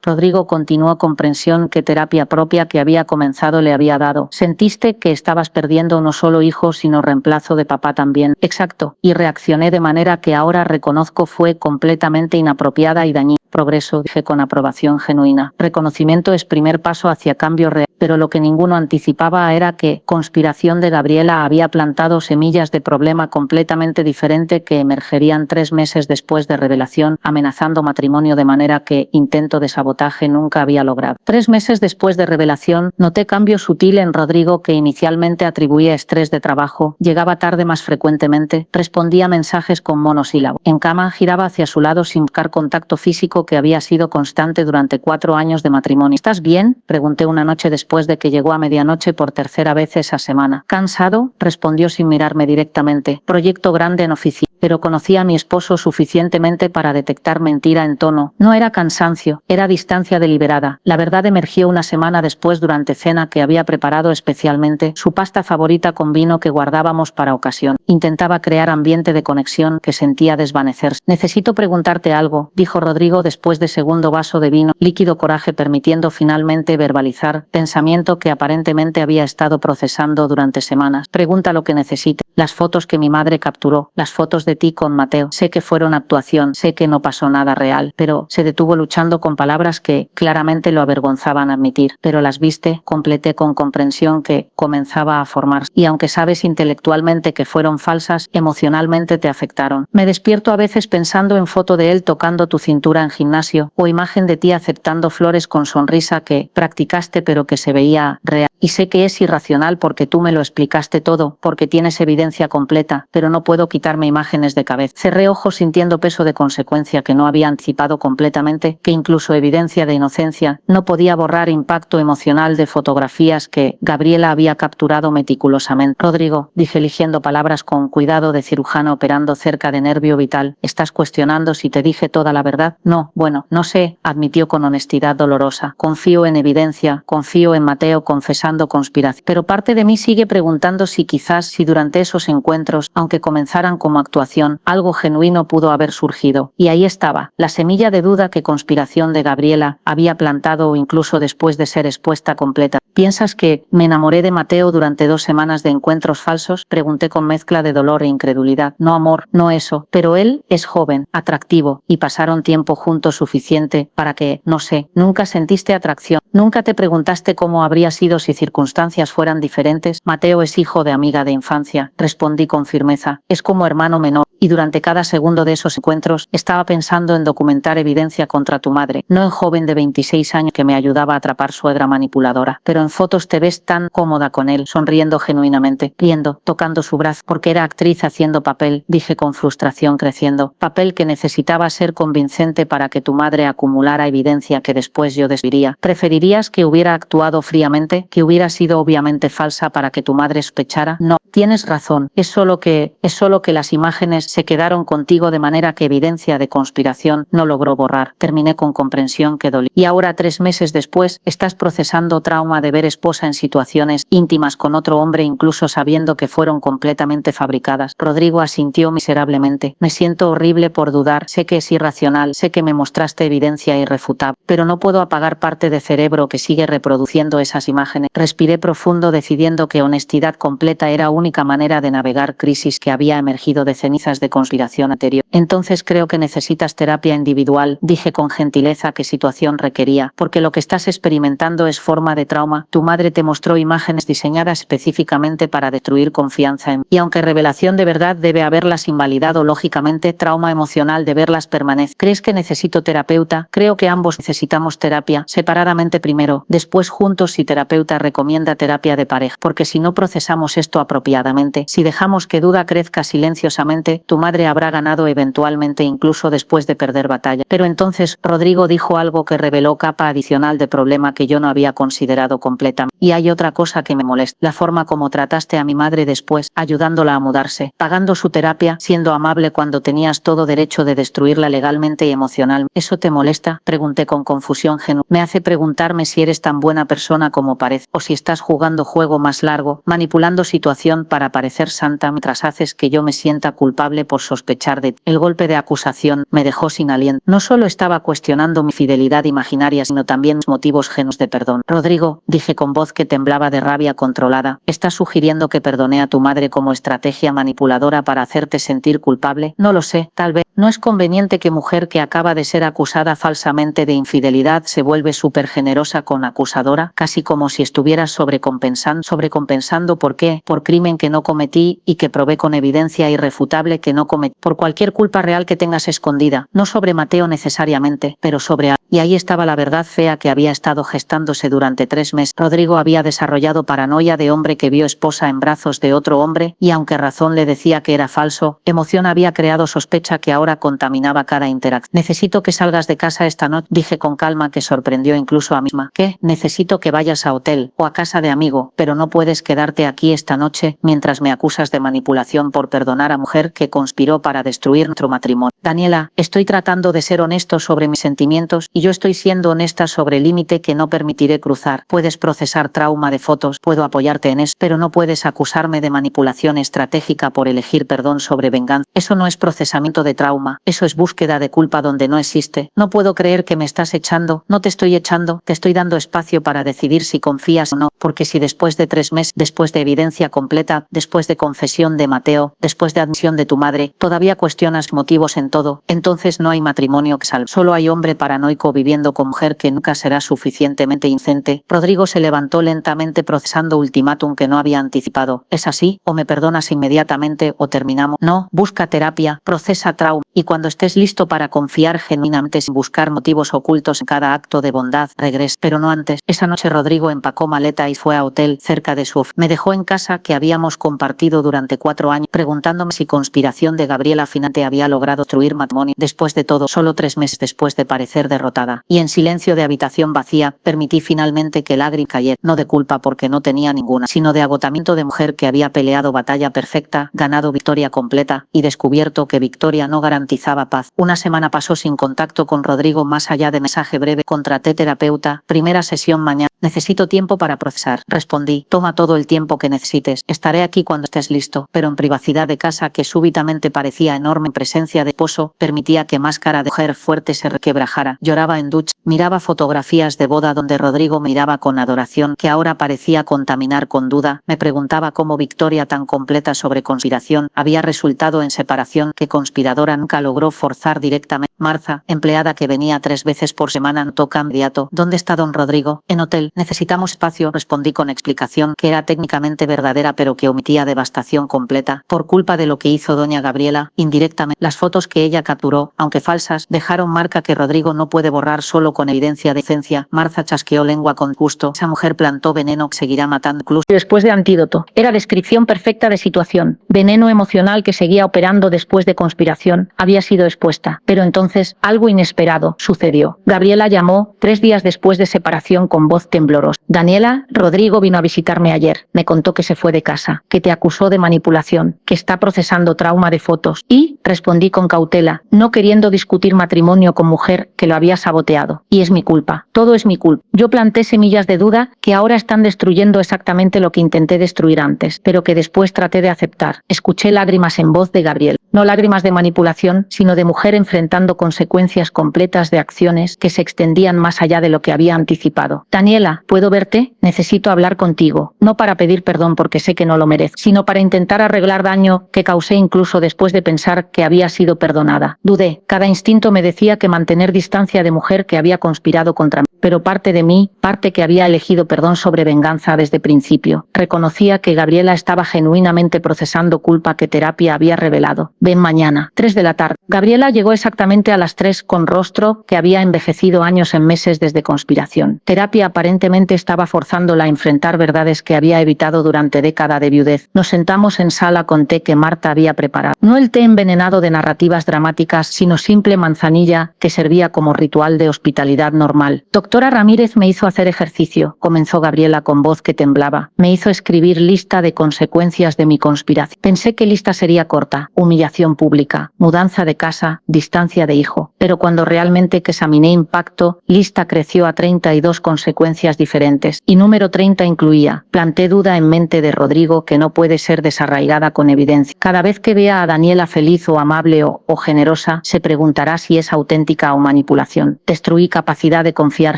S2: Rodrigo continuó comprensión que terapia propia que había comenzado le había dado. Sentiste que estabas perdiendo no solo hijo sino reemplazo de papá también. Exacto. Y reaccioné de manera que ahora reconozco fue completamente inapropiada y dañina. Progreso, dije con aprobación genuina. Reconocimiento es primer paso hacia cambio real. Pero lo que ninguno anticipaba era que conspiración de Gabriela había plantado semillas de problema completamente diferente que emergerían 3 meses después de revelación, amenazando matrimonio de manera que intento de sabotaje nunca había logrado. 3 meses después de revelación, noté cambio sutil en Rodrigo que inicialmente atribuía estrés de trabajo, llegaba tarde más frecuentemente, respondía mensajes con monosílabo. En cama giraba hacia su lado sin buscar contacto físico que había sido constante durante 4 años de matrimonio. ¿Estás bien?, pregunté una noche después de que llegó a medianoche por tercera vez esa semana. ¿Cansado?, respondió sin mirarme directamente. Proyecto grande en oficina. Pero conocía a mi esposo suficientemente para detectar mentira en tono. No era cansancio, era distancia deliberada. La verdad emergió una semana después durante cena que había preparado especialmente, su pasta favorita con vino que guardábamos para ocasión. Intentaba crear ambiente de conexión que sentía desvanecerse. Necesito preguntarte algo, dijo Rodrigo después de segundo vaso de vino, líquido coraje permitiendo finalmente verbalizar, pensamiento que aparentemente había estado procesando durante semanas. Pregunta lo que necesite. Las fotos que mi madre capturó, las fotos de ti con Mateo. Sé que fueron actuación, sé que no pasó nada real, pero se detuvo luchando con palabras que claramente lo avergonzaban admitir. Pero las viste, completé con comprensión que comenzaba a formarse. Y aunque sabes intelectualmente que fueron falsas, emocionalmente te afectaron. Me despierto a veces pensando en foto de él tocando tu cintura en gimnasio, o imagen de ti aceptando flores con sonrisa que practicaste pero que se veía real. Y sé que es irracional porque tú me lo explicaste todo, porque tienes evidencia completa, pero no puedo quitarme imágenes de cabeza. Cerré ojos sintiendo peso de consecuencia que no había anticipado completamente, que incluso evidencia de inocencia no podía borrar impacto emocional de fotografías que Gabriela había capturado meticulosamente. Rodrigo, dije eligiendo palabras con cuidado de cirujano operando cerca de nervio vital, ¿estás cuestionando si te dije toda la verdad? No, bueno, no sé, admitió con honestidad dolorosa. Confío en evidencia, confío en Mateo confesando conspiración. Pero parte de mí sigue preguntando si quizás si durante esos encuentros, aunque comenzaran como actuación, algo genuino pudo haber surgido. Y ahí estaba, la semilla de duda que conspiración de Gabriela había plantado o incluso después de ser expuesta completa. ¿Piensas que me enamoré de Mateo durante 2 semanas de encuentros falsos? Pregunté con mezcla de dolor e incredulidad. No amor, no eso, pero él es joven, atractivo, y pasaron tiempo juntos suficiente para que, no sé, nunca sentiste atracción. Nunca te preguntaste cómo habría sido si circunstancias fueran diferentes. Mateo es hijo de amiga de infancia, respondí con firmeza. Es como hermano menor. Y durante cada segundo de esos encuentros estaba pensando en documentar evidencia contra tu madre, no en joven de 26 años que me ayudaba a atrapar suegra manipuladora. Pero
S3: en fotos te ves tan cómoda con él, sonriendo genuinamente, riendo, tocando su brazo, porque era actriz haciendo papel, dije con frustración creciendo, papel que necesitaba ser convincente para que tu madre acumulara evidencia que después yo desviría. ¿Preferirías que hubiera actuado fríamente, que hubiera sido obviamente falsa para que tu madre sospechara? No, tienes razón, es solo que las imágenes se quedaron contigo de manera que evidencia de conspiración no logró borrar. Terminé con comprensión que dolía. Y ahora 3 meses después, estás procesando trauma de ver esposa en situaciones íntimas con otro hombre incluso sabiendo que fueron completamente fabricadas. Rodrigo asintió miserablemente. Me siento horrible por dudar, sé que es irracional, sé que me mostraste evidencia irrefutable, pero no puedo apagar parte de cerebro que sigue reproduciendo esas imágenes. Respiré profundo decidiendo que honestidad completa era única manera de navegar crisis que había emergido de cenizas de conspiración anterior. Entonces creo que necesitas terapia individual, dije con gentileza qué situación requería, porque lo que estás experimentando es forma de trauma. Tu madre te mostró imágenes diseñadas específicamente para destruir confianza en mí. Y aunque revelación de verdad debe haberlas invalidado lógicamente, trauma emocional de verlas permanece. ¿Crees que necesito terapeuta? Creo que ambos necesitamos terapia, separadamente primero, después juntos si terapeuta recomienda terapia de pareja, porque si no procesamos esto apropiadamente, si dejamos que duda crezca silenciosamente, tu madre habrá ganado eventualmente incluso después de perder batalla. Pero entonces, Rodrigo dijo algo que reveló capa adicional de problema que yo no había considerado completamente. Y hay otra cosa que me molesta, la forma como trataste a mi madre después, ayudándola a mudarse, pagando su terapia, siendo amable cuando tenías todo derecho de destruirla legalmente y emocionalmente. ¿Eso te molesta? Pregunté con confusión genuina. Me hace preguntarme si eres tan buena persona como parece, o si estás jugando juego más largo, manipulando situación para parecer santa mientras haces que yo me sienta culpable por sospechar de ti. El golpe de acusación me dejó sin aliento. No solo estaba cuestionando mi fidelidad imaginaria, sino también mis motivos genuinos de perdón. Rodrigo, dije con voz que temblaba de rabia controlada, ¿estás sugiriendo que perdoné a tu madre como estrategia manipuladora para hacerte sentir culpable? No lo sé, tal vez. No es conveniente que mujer que acaba de ser acusada falsamente de infidelidad se vuelve súper generosa con acusadora, casi como si estuvieras sobrecompensando ¿por qué? Por crimen que no cometí y que probé con evidencia irrefutable que no cometí, por cualquier culpa real que tengas escondida, no sobre Mateo necesariamente, pero sobre y ahí estaba la verdad fea que había estado gestándose durante 3 meses. Rodrigo había desarrollado paranoia de hombre que vio esposa en brazos de otro hombre, y aunque razón le decía que era falso, emoción había creado sospecha que ahora contaminaba cada interacción. Necesito que salgas de casa esta noche, dije con calma que sorprendió incluso a mí misma. ¿Qué? Necesito que vayas a hotel, o a casa de amigo, pero no puedes quedarte aquí esta noche, mientras me acusas de manipulación por perdonar a mujer que conspiró para destruir nuestro matrimonio. Daniela, estoy tratando de ser honesto sobre mis sentimientos, y yo estoy siendo honesta sobre el límite que no permitiré cruzar. Puedes procesar trauma de fotos, puedo apoyarte en eso, pero no puedes acusarme de manipulación estratégica por elegir perdón sobre venganza. Eso no es procesamiento de trauma, eso es búsqueda de culpa donde no existe. No puedo creer que me estás echando, no te estoy echando, te estoy dando espacio para decidir si confías o no, porque si después de 3 meses, después de evidencia completa, después de confesión de Mateo, después de admisión de tu madre, todavía cuestionas motivos en todo, entonces no hay matrimonio que salve. Solo hay hombre paranoico viviendo con mujer que nunca será suficientemente inocente. Rodrigo se levantó lentamente procesando ultimátum que no había anticipado. ¿Es así? O me perdonas inmediatamente o terminamos. No, busca terapia, procesa trauma, y cuando estés listo para confiar genuinamente sin buscar motivos ocultos en cada acto de bondad, regresa. Pero no antes. Esa noche Rodrigo empacó maleta y fue a hotel cerca de su Me dejó en casa que habíamos compartido durante 4 años, preguntándome si conspiración de Gabriela finalmente había logrado destruir matrimonio. Después de todo, solo 3 meses después de parecer derrotada, y en silencio de habitación vacía, permití finalmente que lágrima cayera, no de culpa porque no tenía ninguna, sino de agotamiento de mujer que había peleado batalla perfecta, ganado victoria completa, y descubierto que victoria no garantizaba paz. Una semana pasó sin contacto con Rodrigo más allá de mensaje breve. Contraté terapeuta, primera sesión mañana. Necesito tiempo para procesar. Respondí, toma todo el tiempo que necesites. Estaré aquí cuando estés listo. Pero en privacidad de casa, que súbitamente parecía enorme en presencia de esposo, permitía que máscara de mujer fuerte se requebrajara. Lloraba en ducha, miraba fotografías de boda donde Rodrigo miraba con adoración, que ahora parecía contaminar con duda. Me preguntaba cómo victoria tan completa sobre conspiración había resultado en separación que conspiradora nunca logró forzar directamente. Marza, empleada que venía 3 veces por semana, notó inmediato. ¿Dónde está don Rodrigo? En hotel. Necesitamos espacio, respondí con explicación que era técnicamente verdadera pero que omitía devastación completa. Por culpa de lo que hizo doña Gabriela, indirectamente, las fotos que ella capturó, aunque falsas, dejaron marca que Rodrigo no puede borrar solo hacerlo con evidencia de decencia. Martha chasqueó lengua con gusto. Esa mujer plantó veneno que seguirá matando incluso
S2: después de antídoto. Era descripción perfecta de situación. Veneno emocional que seguía operando después de conspiración. Había sido expuesta. Pero entonces, algo inesperado sucedió. Gabriela llamó 3 días después de separación con voz temblorosa. Daniela, Rodrigo vino a visitarme ayer. Me contó que se fue de casa, que te acusó de manipulación, que está procesando trauma de fotos. Y, respondí con cautela, no queriendo discutir matrimonio con mujer que lo había saboteado. Y es mi culpa. Todo es mi culpa. Yo planté semillas de duda que ahora están destruyendo exactamente lo que intenté destruir antes, pero que después traté de aceptar. Escuché lágrimas en voz de Gabriel. No lágrimas de manipulación, sino de mujer enfrentando consecuencias completas de acciones que se extendían más allá de lo que había anticipado. Daniela, ¿puedo verte? Necesito hablar contigo. No para pedir perdón porque sé que no lo merezco, sino para intentar arreglar daño que causé incluso después de pensar que había sido perdonada. Dudé. Cada instinto me decía que mantener distancia de mujer que había conspirado contra mí. Pero parte de mí, parte que había elegido perdón sobre venganza desde principio, reconocía que Gabriela estaba genuinamente procesando culpa que terapia había revelado. Ven mañana. 3 de la tarde. Gabriela llegó exactamente a las 3 con rostro que había envejecido años en meses desde conspiración. Terapia aparentemente estaba forzándola a enfrentar verdades que había evitado durante década de viudez. Nos sentamos en sala con té que Marta había preparado. No el té envenenado de narrativas dramáticas, sino simple manzanilla que servía como ritual de hospitalidad normal. Doctora Ramírez me hizo hacer ejercicio, comenzó Gabriela con voz que temblaba. Me hizo escribir lista de consecuencias de mi conspiración. Pensé que lista sería corta, humillación pública, mudanza de casa, distancia de hijo. Pero cuando realmente examiné impacto, lista creció a 32 consecuencias diferentes. Y número 30 incluía, planté duda en mente de Rodrigo que no puede ser desarraigada con evidencia. Cada vez que vea a Daniela feliz o amable o generosa, se preguntará si es auténtica o manipulación. Destruí capacidad de confiar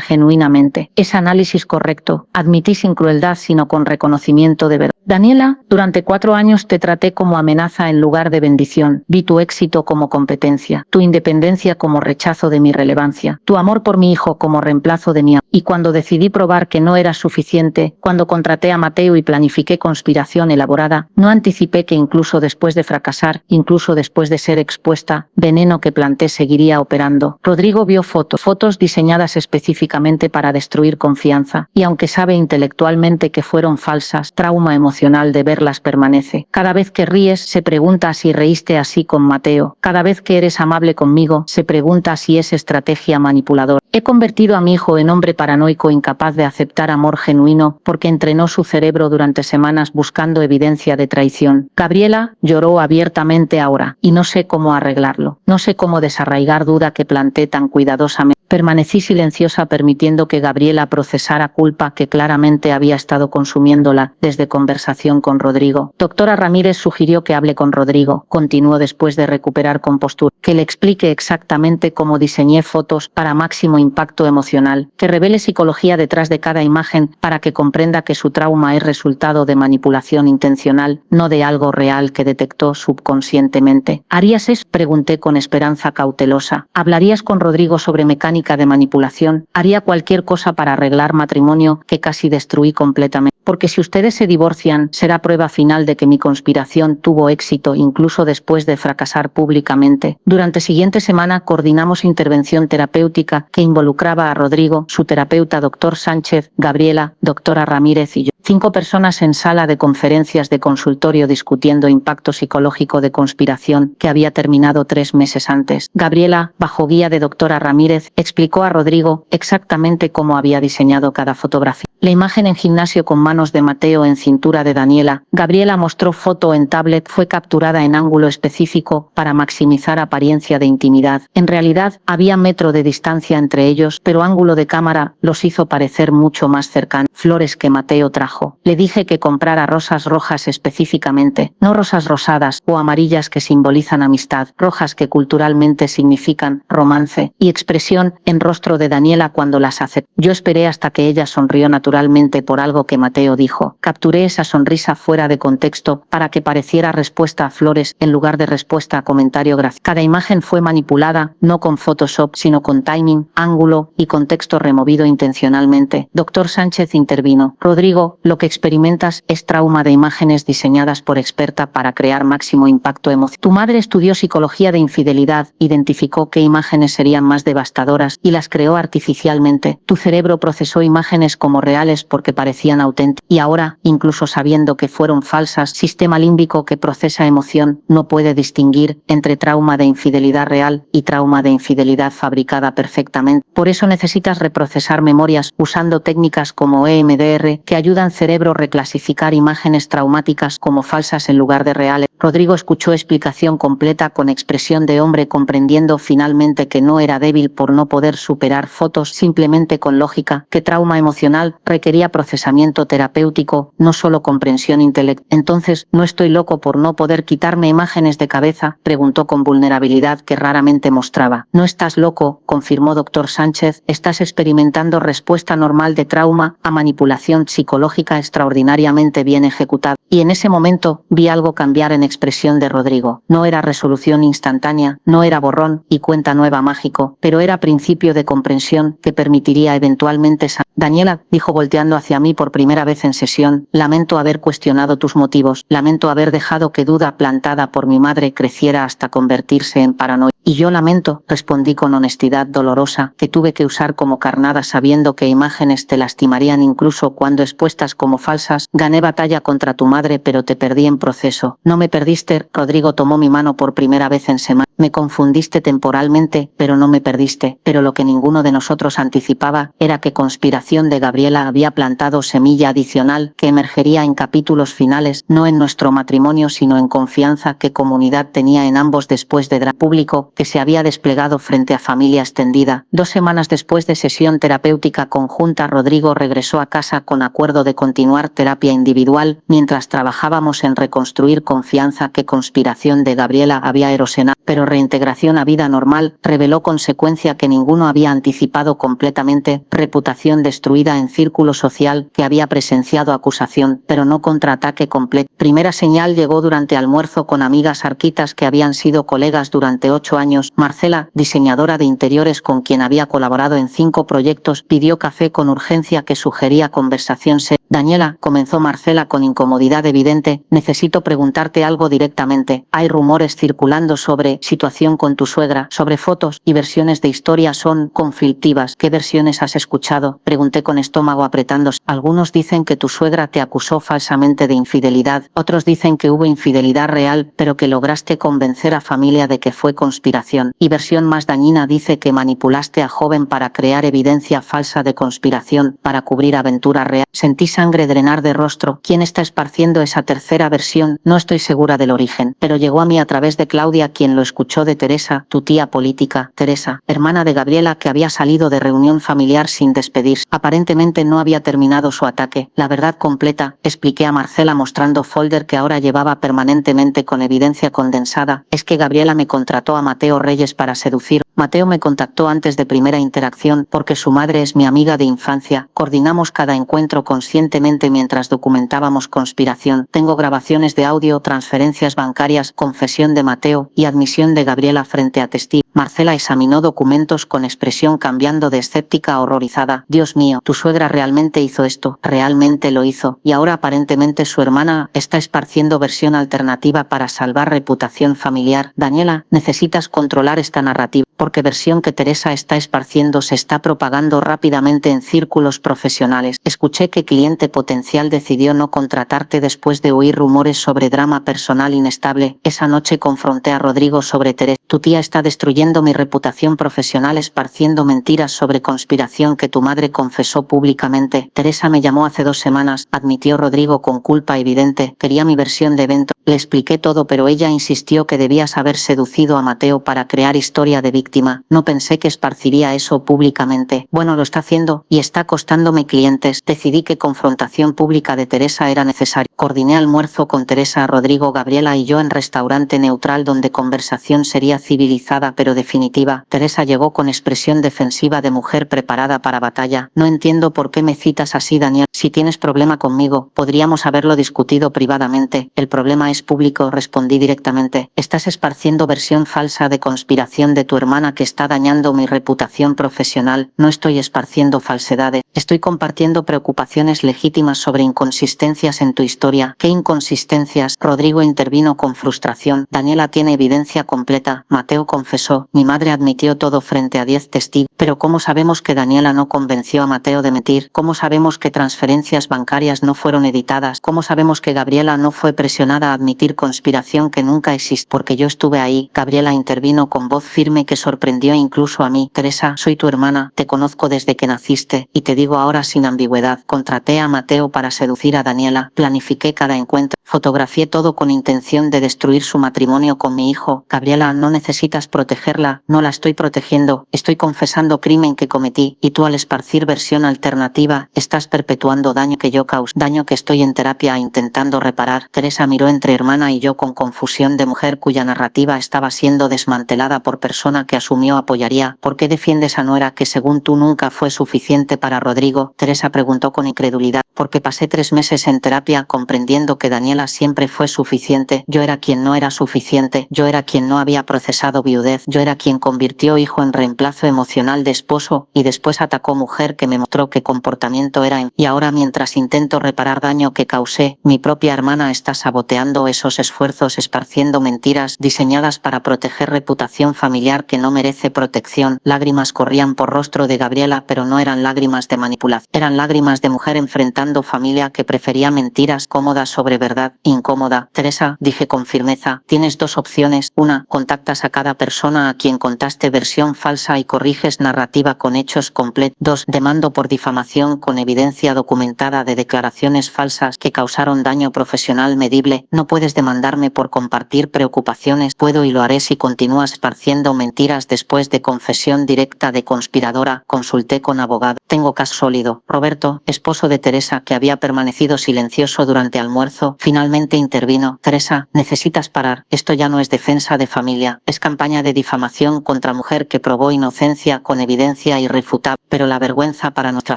S2: genuinamente. Es análisis correcto. Admití sin crueldad sino con reconocimiento de verdad. Daniela, durante 4 años te traté como amenaza en lugar de bendición. Vi tu éxito como competencia, tu independencia como rechazo de mi relevancia, tu amor por mi hijo como reemplazo de mi amor. Y cuando decidí probar que no era suficiente, cuando contraté a Mateo y planifiqué conspiración elaborada, no anticipé que incluso después de fracasar, incluso después de ser expuesta, veneno que planté seguiría operando. Rodrigo vio fotos diseñadas específicamente para destruir confianza, y aunque sabe intelectualmente que fueron falsas, trauma emocional de verlas permanece. Cada vez que ríes, se pregunta si reíste así con Mateo. Cada vez que eres amable conmigo, se pregunta si es estrategia manipuladora. He convertido a mi hijo en hombre paranoico incapaz de aceptar amor genuino porque entrenó su cerebro durante semanas buscando evidencia de traición. Gabriela lloró abiertamente ahora, y no sé cómo arreglarlo. No sé cómo desarraigar duda que planté tan cuidadosamente. Permanecí silenciosa permitiendo que Gabriela procesara culpa que claramente había estado consumiéndola desde conversación con Rodrigo. Doctora Ramírez sugirió que hable con Rodrigo. Continuó después de recuperar compostura. Que le explique exactamente cómo diseñé fotos para máximo impacto emocional. Que revele psicología detrás de cada imagen para que comprenda que su trauma es resultado de manipulación intencional, no de algo real que detectó subconscientemente. ¿Harías eso? Pregunté con esperanza cautelosa. ¿Hablarías con Rodrigo sobre mecánica de manipulación? Haría cualquier cosa para arreglar matrimonio que casi destruí completamente. Porque si ustedes se divorcian, será prueba final de que mi conspiración tuvo éxito incluso después de fracasar públicamente. Durante siguiente semana coordinamos intervención terapéutica que involucraba a Rodrigo, su terapeuta Dr. Sánchez, Gabriela, Doctora Ramírez y yo. 5 personas en sala de conferencias de consultorio discutiendo impacto psicológico de conspiración que había terminado 3 meses antes. Gabriela, bajo guía de Doctora Ramírez, explicó a Rodrigo exactamente cómo había diseñado cada fotografía. La imagen en gimnasio con manos de Mateo en cintura de Daniela. Gabriela mostró foto en tablet, fue capturada en ángulo específico para maximizar apariencia de intimidad. En realidad, había metro de distancia entre ellos, pero ángulo de cámara los hizo parecer mucho más cercanos. Flores que Mateo trajo. Le dije que comprara rosas rojas específicamente, no rosas rosadas o amarillas que simbolizan amistad, rojas que culturalmente significan romance, y expresión en rostro de Daniela cuando las aceptó. Yo esperé hasta que ella sonrió naturalmente.
S3: naturalmente por algo que Mateo dijo. Capturé esa sonrisa fuera de contexto para que pareciera respuesta a flores en lugar de respuesta a comentario gráfico. Cada imagen fue manipulada, no con Photoshop, sino con timing, ángulo y contexto removido intencionalmente. Dr. Sánchez intervino. Rodrigo, lo que experimentas es trauma de imágenes diseñadas por experta para crear máximo impacto emocional. Tu madre estudió psicología de infidelidad, identificó qué imágenes serían más devastadoras y las creó artificialmente. Tu cerebro procesó imágenes como reales porque parecían auténticas. Y ahora, incluso sabiendo que fueron falsas, sistema límbico que procesa emoción no puede distinguir entre trauma de infidelidad real y trauma de infidelidad fabricada perfectamente. Por eso necesitas reprocesar memorias usando técnicas como EMDR que ayudan al cerebro a reclasificar imágenes traumáticas como falsas en lugar de reales. Rodrigo escuchó explicación completa con expresión de hombre, comprendiendo finalmente que no era débil por no poder superar fotos, simplemente con lógica, que trauma emocional requería procesamiento terapéutico, no solo comprensión intelectual. Entonces, ¿no estoy loco por no poder quitarme imágenes de cabeza?, preguntó con vulnerabilidad que raramente mostraba. No estás loco, confirmó Dr. Sánchez, estás experimentando respuesta normal de trauma a manipulación psicológica extraordinariamente bien ejecutada. Y en ese momento, vi algo cambiar en expresión de Rodrigo. No era resolución instantánea, no era borrón y cuenta nueva mágico, pero era principio de comprensión que permitiría eventualmente sanar. Daniela, dijo volteando hacia mí por primera vez en sesión, lamento haber cuestionado tus motivos, lamento haber dejado que duda plantada por mi madre creciera hasta convertirse en paranoia. Y yo lamento, respondí con honestidad dolorosa, que tuve que usar como carnada sabiendo que imágenes te lastimarían incluso cuando expuestas como falsas. Gané batalla contra tu madre, pero te perdí en proceso. No me perdiste, Rodrigo tomó mi mano por primera vez en semana. Me confundiste temporalmente, pero no me perdiste. Pero lo que ninguno de nosotros anticipaba era que conspiración de Gabriela había plantado semilla adicional que emergería en capítulos finales, no en nuestro matrimonio sino en confianza que comunidad tenía en ambos después de drama público que se había desplegado frente a familia extendida. 2 semanas después de sesión terapéutica conjunta, Rodrigo regresó a casa con acuerdo de continuar terapia individual, mientras trabajábamos en reconstruir confianza que conspiración de Gabriela había erosionado, pero reintegración a vida normal reveló consecuencia que ninguno había anticipado completamente, reputación destruida en círculo social que había presenciado acusación, pero no contraataque completo. Primera señal llegó durante almuerzo con amigas arquitas que habían sido colegas durante 8 años. Marcela, diseñadora de interiores con quien había colaborado en 5 proyectos, pidió café con urgencia que sugería conversación seria. Daniela, comenzó Marcela con incomodidad evidente, necesito preguntarte algo directamente. Hay rumores circulando sobre situación con tu suegra, sobre fotos y versiones de historia son conflictivas. ¿Qué versiones has escuchado?, pregunté con estómago apretándose. Algunos dicen que tu suegra te acusó falsamente de infidelidad, otros dicen que hubo infidelidad real, pero que lograste convencer a familia de que fue conspiración. Y versión más dañina dice que manipulaste a joven para crear evidencia falsa de conspiración, para cubrir aventura real. Sentí sangre drenar de rostro. ¿Quién está esparciendo esa tercera versión? No estoy segura del origen, pero llegó a mí a través de Claudia, quien lo escuchó de Teresa, tu tía política, Teresa, hermana de Gabriela, que había salido de reunión familiar sin despedirse. Aparentemente no había terminado su ataque. La verdad completa, expliqué a Marcela mostrando folder que ahora llevaba permanentemente con evidencia condensada, es que Gabriela me contrató a Mateo Reyes para seducir. Mateo me contactó antes de primera interacción porque su madre es mi amiga de infancia. Coordinamos cada encuentro conscientemente mientras documentábamos conspiración. Tengo grabaciones de audio, transferencias bancarias, confesión de Mateo y admisión de Gabriela frente a testigos. Marcela examinó documentos con expresión cambiando de escéptica a horrorizada. Dios mío, tu suegra realmente hizo esto, realmente lo hizo, y ahora aparentemente su hermana está esparciendo versión alternativa para salvar reputación familiar. Daniela, necesitas controlar esta narrativa, porque versión que Teresa está esparciendo se está propagando rápidamente en círculos profesionales. Escuché que cliente potencial decidió no contratarte después de oír rumores sobre drama personal inestable. Esa noche confronté a Rodrigo sobre Teresa. Tu tía está destruyendo mi reputación profesional esparciendo mentiras sobre conspiración que tu madre confesó públicamente. Teresa me llamó hace 2 semanas, admitió Rodrigo con culpa evidente. Quería mi versión de evento. Le expliqué todo, pero ella insistió que debías haber seducido a Mateo para crear historia de víctima. No pensé que esparciría eso públicamente. Bueno, lo está haciendo y está costándome clientes. Decidí que confrontación pública de Teresa era necesaria. Coordiné almuerzo con Teresa, Rodrigo, Gabriela y yo en restaurante neutral donde conversación sería civilizada pero definitiva. Teresa llegó con expresión defensiva de mujer preparada para batalla. No entiendo por qué me citas así, Daniel. Si tienes problema conmigo, podríamos haberlo discutido privadamente. El problema es público, respondí directamente. Estás esparciendo versión falsa de conspiración de tu hermana que está dañando mi reputación profesional. No estoy esparciendo falsedades. Estoy compartiendo preocupaciones legítimas sobre inconsistencias en tu historia. ¿Qué inconsistencias? Rodrigo intervino con frustración. Daniela tiene evidencia completa. Mateo confesó. Mi madre admitió todo frente a 10 testigos. Pero ¿cómo sabemos que Daniela no convenció a Mateo de mentir? ¿Cómo sabemos que transferencias bancarias no fueron editadas? ¿Cómo sabemos que Gabriela no fue presionada a admitir conspiración que nunca existió? Porque yo estuve ahí. Gabriela intervino con voz firme que sorprendió incluso a mí. Teresa, soy tu hermana. Te conozco desde que naciste. Y te digo ahora sin ambigüedad. Contraté a Mateo para seducir a Daniela. Planifiqué cada encuentro. Fotografié todo con intención de destruir su matrimonio con mi hijo. Gabriela, no necesitas protegerla. No la estoy protegiendo. Estoy confesando crimen que cometí. Y tú al esparcir versión alternativa, estás perpetuando daño que yo causé. Daño que estoy en terapia intentando reparar. Teresa miró entre hermana y yo con confusión de mujer cuya narrativa estaba siendo desmantelada por persona que asumió apoyaría. ¿Por qué defiendes a nuera que según tú nunca fue suficiente para Rodrigo? Teresa preguntó con incredulidad. Porque pasé 3 meses en terapia comprendiendo que Daniela siempre fue suficiente. Yo era quien no era suficiente. Yo era quien no había procesado viudez. Yo era quien convirtió hijo en reemplazo emocional de esposo y después atacó mujer que me mostró qué comportamiento era. Y ahora mientras intento reparar daño que causé, mi propia hermana está saboteando esos esfuerzos esparciendo mentiras diseñadas para proteger reputación familiar que no merece protección. Lágrimas corrían por rostro de Gabriela, pero no eran lágrimas de manipulación. Eran lágrimas de mujer enfrentando familia que prefería mentiras cómodas sobre verdad incómoda. Teresa, dije con firmeza, tienes 2 opciones. Una, contactas a cada persona a quien contaste versión falsa y corriges narrativa con hechos completos. 2, demando por difamación con evidencia documentada de declaraciones falsas que causaron daño profesional medible. No puedes demandarme por compartir preocupaciones. Puedo y lo haré si continúas esparciendo mentiras después de confesión directa de conspiradora. Consulté con abogado. Tengo caso sólido. Roberto, esposo de Teresa, que había permanecido silencioso durante almuerzo, finalmente intervino. Teresa, necesitas parar. Esto ya no es defensa de familia. Es campaña de difamación contra mujer que probó inocencia con evidencia irrefutable. Pero la vergüenza para nuestra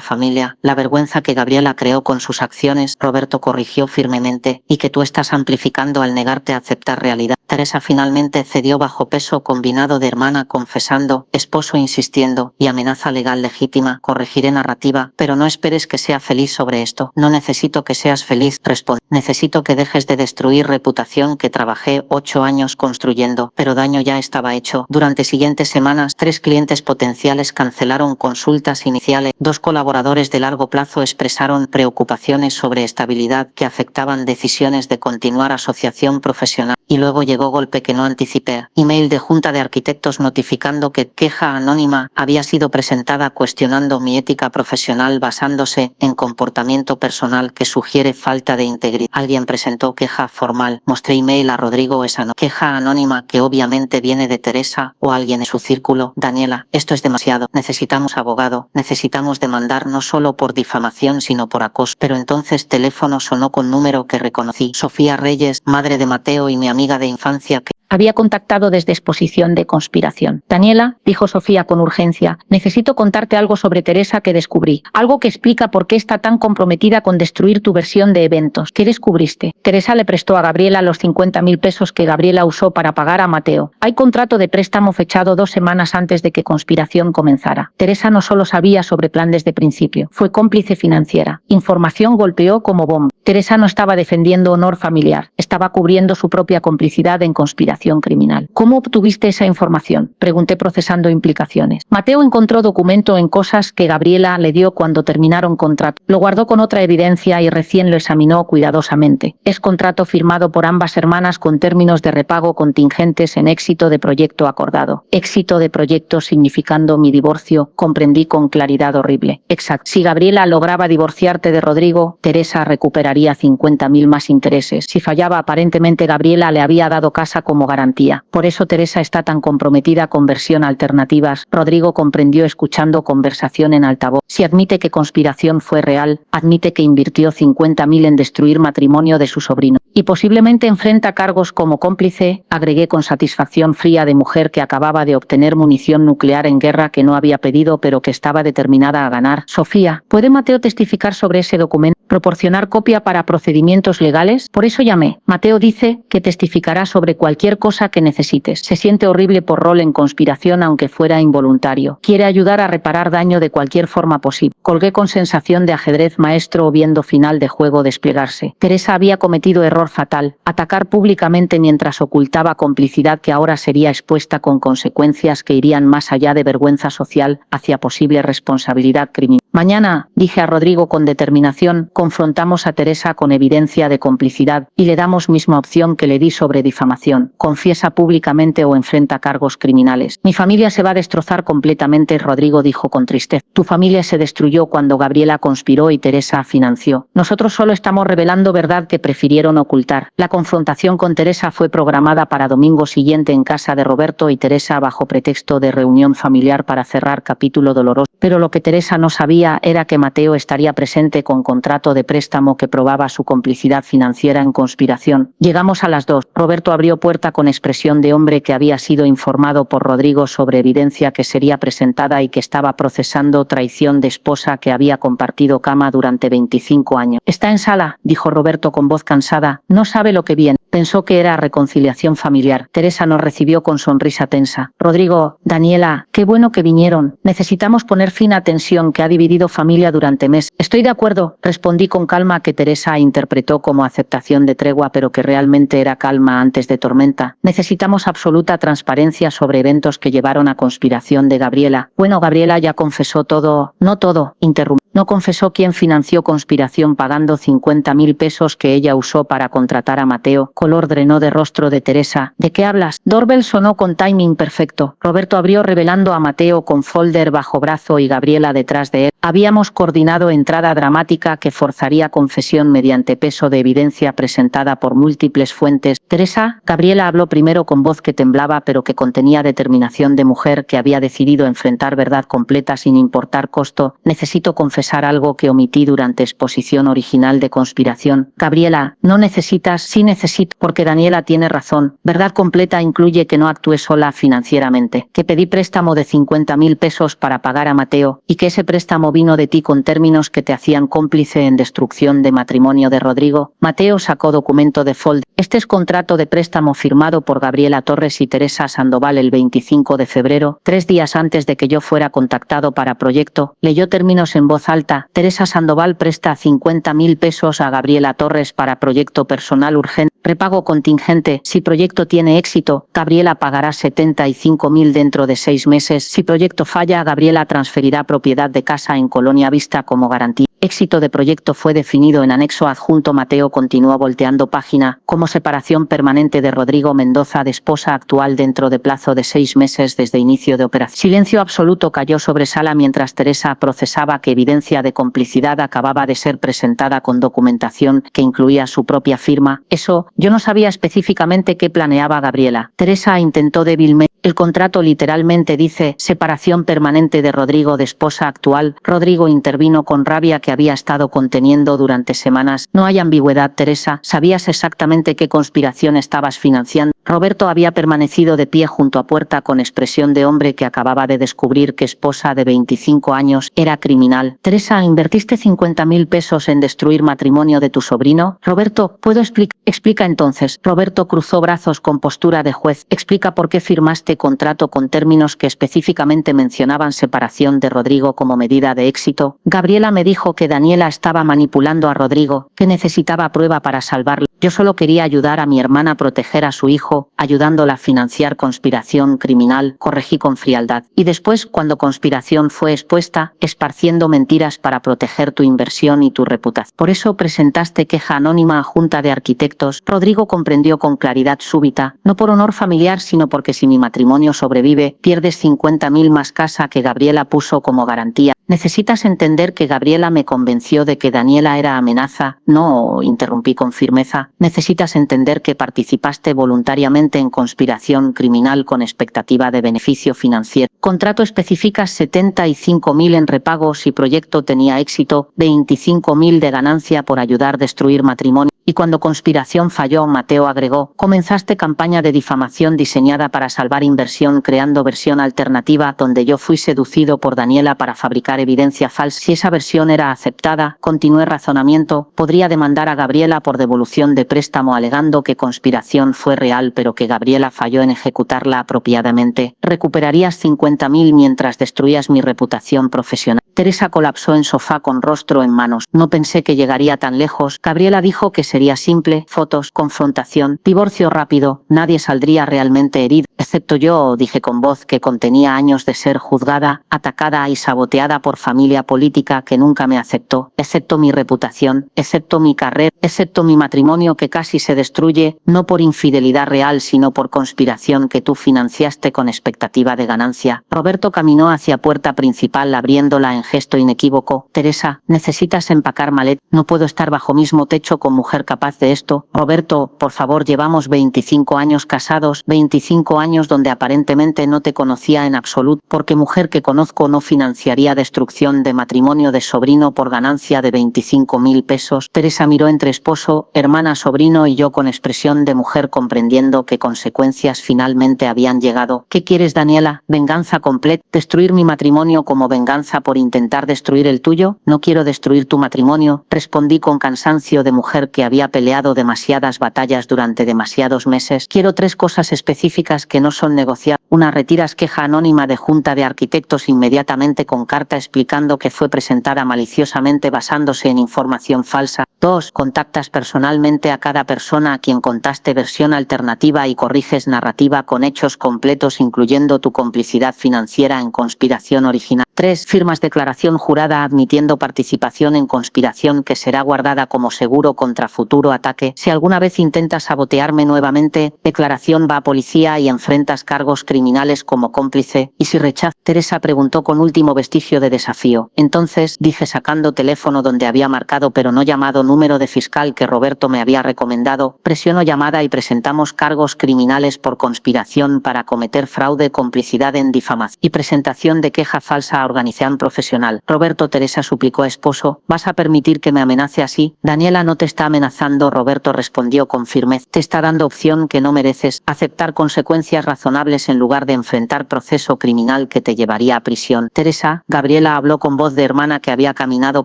S3: familia, la vergüenza que Gabriela creó con sus acciones, Roberto corrigió firmemente, y que tú estás amplificando al negarte a aceptar realidad. Teresa finalmente cedió bajo peso combinado de hermana confesando, esposo insistiendo y amenaza legal legítima. Corregiré narrativa, pero no esperes que sea feliz sobre esto. No necesito que seas feliz, responde. Necesito que dejes de destruir reputación que trabajé 8 años construyendo, pero daño ya estaba hecho. Durante siguientes semanas, 3 clientes potenciales cancelaron consultas iniciales. 2 colaboradores de largo plazo expresaron preocupaciones sobre estabilidad que afectaban decisiones de continuar asociación profesional. Y luego llegó golpe que no anticipé. Email de Junta de Arquitectos notificando que queja anónima había sido presentada cuestionando mi ética profesional basándose en comportamiento personal que sugiere falta de integridad. Alguien presentó queja formal. Mostré email a Rodrigo esa noche. Queja anónima que obviamente viene de Teresa o alguien en su círculo. Daniela, esto es demasiado. Necesitamos abogado. Necesitamos demandar no solo por difamación sino por acoso. Pero entonces teléfono sonó con número que reconocí. Sofía Reyes, madre de Mateo y mi amiga de infancia que
S2: había contactado desde exposición de conspiración. Daniela, dijo Sofía con urgencia, necesito contarte algo sobre Teresa que descubrí. Algo que explica por qué está tan comprometida con destruir tu versión de eventos. ¿Qué descubriste? Teresa le prestó a Gabriela los 50.000 pesos que Gabriela usó para pagar a Mateo. Hay contrato de préstamo fechado 2 semanas antes de que conspiración comenzara. Teresa no solo sabía sobre plan desde principio, fue cómplice financiera. Información golpeó como bomba. Teresa no estaba defendiendo honor familiar, estaba cubriendo su propia complicidad en conspiración criminal. ¿Cómo obtuviste esa información? Pregunté procesando implicaciones. Mateo encontró documento en cosas que Gabriela le dio cuando terminaron contrato. Lo guardó con otra evidencia y recién lo examinó cuidadosamente. Es contrato firmado por ambas hermanas con términos de repago contingentes en éxito de proyecto acordado. Éxito de proyecto significando mi divorcio, comprendí con claridad horrible. Exacto. Si Gabriela lograba divorciarte de Rodrigo, Teresa recuperaría 50.000 más intereses. Si fallaba aparentemente Gabriela le había dado casa como garantía. Por eso Teresa está tan comprometida con versión alternativas. Rodrigo comprendió escuchando conversación en altavoz. Si admite que conspiración fue real, admite que invirtió 50.000 en destruir matrimonio de su sobrino. Y posiblemente enfrenta cargos como cómplice, agregué con satisfacción fría de mujer que acababa de obtener munición nuclear en guerra que no había pedido pero que estaba determinada a ganar. Sofía, ¿puede Mateo testificar sobre ese documento? ¿Proporcionar copia para procedimientos legales? Por eso llamé. Mateo dice que testificará sobre cualquier cosa que necesites. Se siente horrible por rol en conspiración aunque fuera involuntario. Quiere ayudar a reparar daño de cualquier forma posible. Colgué con sensación de ajedrez maestro o viendo final de juego desplegarse. Teresa había cometido error fatal, atacar públicamente mientras ocultaba complicidad que ahora sería expuesta con consecuencias que irían más allá de vergüenza social hacia posible responsabilidad criminal. Mañana, dije a Rodrigo con determinación, confrontamos a Teresa con evidencia de complicidad y le damos misma opción que le di sobre difamación. Confiesa públicamente o enfrenta cargos criminales. Mi familia se va a destrozar completamente, Rodrigo dijo con tristeza. Tu familia se destruyó cuando Gabriela conspiró y Teresa financió. Nosotros solo estamos revelando verdad que prefirieron ocultar. La confrontación con Teresa fue programada para domingo siguiente en casa de Roberto y Teresa bajo pretexto de reunión familiar para cerrar capítulo doloroso. Pero lo que Teresa no sabía era que Mateo estaría presente con contrato de préstamo que probaba su complicidad financiera en conspiración. Llegamos a las 2. Roberto abrió puerta con expresión de hombre que había sido informado por Rodrigo sobre evidencia que sería presentada y que estaba procesando traición de esposa que había compartido cama durante 25 años. Está en sala, dijo Roberto con voz cansada. No sabe lo que viene. Pensó que era reconciliación familiar. Teresa nos recibió con sonrisa tensa. Rodrigo, Daniela, qué bueno que vinieron. Necesitamos poner fin a tensión que ha dividido familia durante meses. Estoy de acuerdo, respondí con calma que Teresa interpretó como aceptación de tregua pero que realmente era calma antes de tormenta. Necesitamos absoluta transparencia sobre eventos que llevaron a conspiración de Gabriela. Bueno, Gabriela ya confesó todo. No todo, interrumpió. No confesó quién financió conspiración pagando 50.000 pesos que ella usó para contratar a Mateo. Color drenó de rostro de Teresa. ¿De qué hablas? Doorbell sonó con timing perfecto. Roberto abrió revelando a Mateo con folder bajo brazo y Gabriela detrás de él. Habíamos coordinado entrada dramática que forzaría confesión mediante peso de evidencia presentada por múltiples fuentes. Teresa, Gabriela habló primero con voz que temblaba pero que contenía determinación de mujer que había decidido enfrentar verdad completa sin importar costo. Necesito confesar algo que omití durante exposición original de conspiración. Gabriela, no necesitas, sí necesito, porque Daniela tiene razón. Verdad completa incluye que no actué sola financieramente, que pedí préstamo de 50.000 pesos para pagar a Mateo, y que ese préstamo vino de ti con términos que te hacían cómplice en destrucción de matrimonio de Rodrigo. Mateo sacó documento de folder. Este es contrato de préstamo firmado por Gabriela Torres y Teresa Sandoval el 25 de febrero, 3 días antes de que yo fuera contactado para proyecto. Leyó términos en voz alta. Teresa Sandoval presta 50.000 pesos a Gabriela Torres para proyecto personal urgente. Repago contingente. Si proyecto tiene éxito, Gabriela pagará 75.000 dentro de 6 meses. Si proyecto falla, Gabriela transferirá propiedad de casa en Colonia Vista como garantía. Éxito de proyecto fue definido en anexo adjunto. Mateo continuó volteando página. Como separación permanente de Rodrigo Mendoza de esposa actual dentro de plazo de 6 meses desde inicio de operación. Silencio absoluto cayó sobre sala mientras Teresa procesaba que evidencia de complicidad acababa de ser presentada con documentación que incluía su propia firma. Eso, yo no sabía específicamente qué planeaba Gabriela. Teresa intentó débilmente. El contrato literalmente dice separación permanente de Rodrigo de esposa actual. Rodrigo intervino con rabia que había estado conteniendo durante semanas. No hay ambigüedad, Teresa. Sabías exactamente qué conspiración estabas financiando. Roberto había permanecido de pie junto a puerta con expresión de hombre que acababa de descubrir que esposa de 25 años era criminal. Teresa, ¿invertiste 50.000 pesos en destruir matrimonio de tu sobrino? Roberto, ¿puedo explicar? Explica entonces. Roberto cruzó brazos con postura de juez. Explica por qué firmaste contrato con términos que específicamente mencionaban separación de Rodrigo como medida de éxito. Gabriela me dijo que Daniela estaba manipulando a Rodrigo, que necesitaba prueba para salvarlo. Yo solo quería ayudar a mi hermana a proteger a su hijo, ayudándola a financiar conspiración criminal, corregí con frialdad. Y después, cuando conspiración fue expuesta, esparciendo mentiras para proteger tu inversión y tu reputación. Por eso presentaste queja anónima a Junta de Arquitectos. Rodrigo comprendió con claridad súbita, no por honor familiar sino porque si mi matrimonio sobrevive, pierdes 50.000 más casa que Gabriela puso como garantía. Necesitas entender que Gabriela me convenció de que Daniela era amenaza. No, interrumpí con firmeza. Necesitas entender que participaste voluntariamente
S3: voluntariamente en conspiración criminal con expectativa de beneficio financiero. Contrato especifica 75.000 en repago si proyecto tenía éxito, 25.000 de ganancia por ayudar a destruir matrimonio. Y cuando conspiración falló, Mateo agregó, comenzaste campaña de difamación diseñada para salvar inversión creando versión alternativa donde yo fui seducido por Daniela para fabricar evidencia falsa. Si esa versión era aceptada, continué razonamiento, podría demandar a Gabriela por devolución de préstamo alegando que conspiración fue real pero que Gabriela falló en ejecutarla apropiadamente. Recuperarías 50.000 mientras destruías mi reputación profesional. Teresa colapsó en sofá con rostro en manos. No pensé que llegaría tan lejos. Gabriela dijo que sería simple, fotos, confrontación, divorcio rápido, nadie saldría realmente herido, excepto yo, dije con voz que contenía años de ser juzgada, atacada y saboteada por familia política que nunca me aceptó, excepto mi reputación, excepto mi carrera, excepto mi matrimonio que casi se destruye, no por infidelidad real sino por conspiración que tú financiaste con expectativa de ganancia. Roberto caminó hacia puerta principal abriéndola en gesto inequívoco. Teresa, necesitas empacar maleta, no puedo estar bajo mismo techo con mujer capaz de esto. Roberto, por favor, llevamos 25 años casados, 25 años donde aparentemente no te conocía en absoluto, porque mujer que conozco no financiaría destrucción de matrimonio de sobrino por ganancia de 25.000 pesos. Teresa miró entre esposo, hermana, sobrino y yo con expresión de mujer comprendiendo qué consecuencias finalmente habían llegado. ¿Qué quieres, Daniela? ¿Venganza completa? ¿Destruir mi matrimonio como venganza por intentar destruir el tuyo? No quiero destruir tu matrimonio, respondí con cansancio de mujer que había peleado demasiadas batallas durante demasiados meses. Quiero 3 cosas específicas que no son negociables. 1. Retiras queja anónima de Junta de Arquitectos inmediatamente con carta explicando que fue presentada maliciosamente basándose en información falsa. 2. Contactas personalmente a cada persona a quien contaste versión alternativa y corriges narrativa con hechos completos incluyendo tu complicidad financiera en conspiración original. 3. Firmas declaración jurada admitiendo participación en conspiración que será guardada como seguro contra futuro ataque. Si alguna vez intentas sabotearme nuevamente, declaración va a policía y enfrentas cargos criminales como cómplice. Y si rechazas, Teresa preguntó con último vestigio de desafío. Entonces, dije sacando teléfono donde había marcado pero no llamado número de fiscal que Roberto me había recomendado, presiono llamada y presentamos cargos criminales por conspiración para cometer fraude, complicidad en difamación y presentación de queja falsa a organización profesional. Roberto, Teresa suplicó a esposo, ¿vas a permitir que me amenace así? Daniela no te está amenazando, Roberto respondió con firmeza. Te está dando opción que no mereces, aceptar consecuencias razonables en lugar de enfrentar proceso criminal que te llevaría a prisión. Teresa, Gabriela habló con voz de hermana que había caminado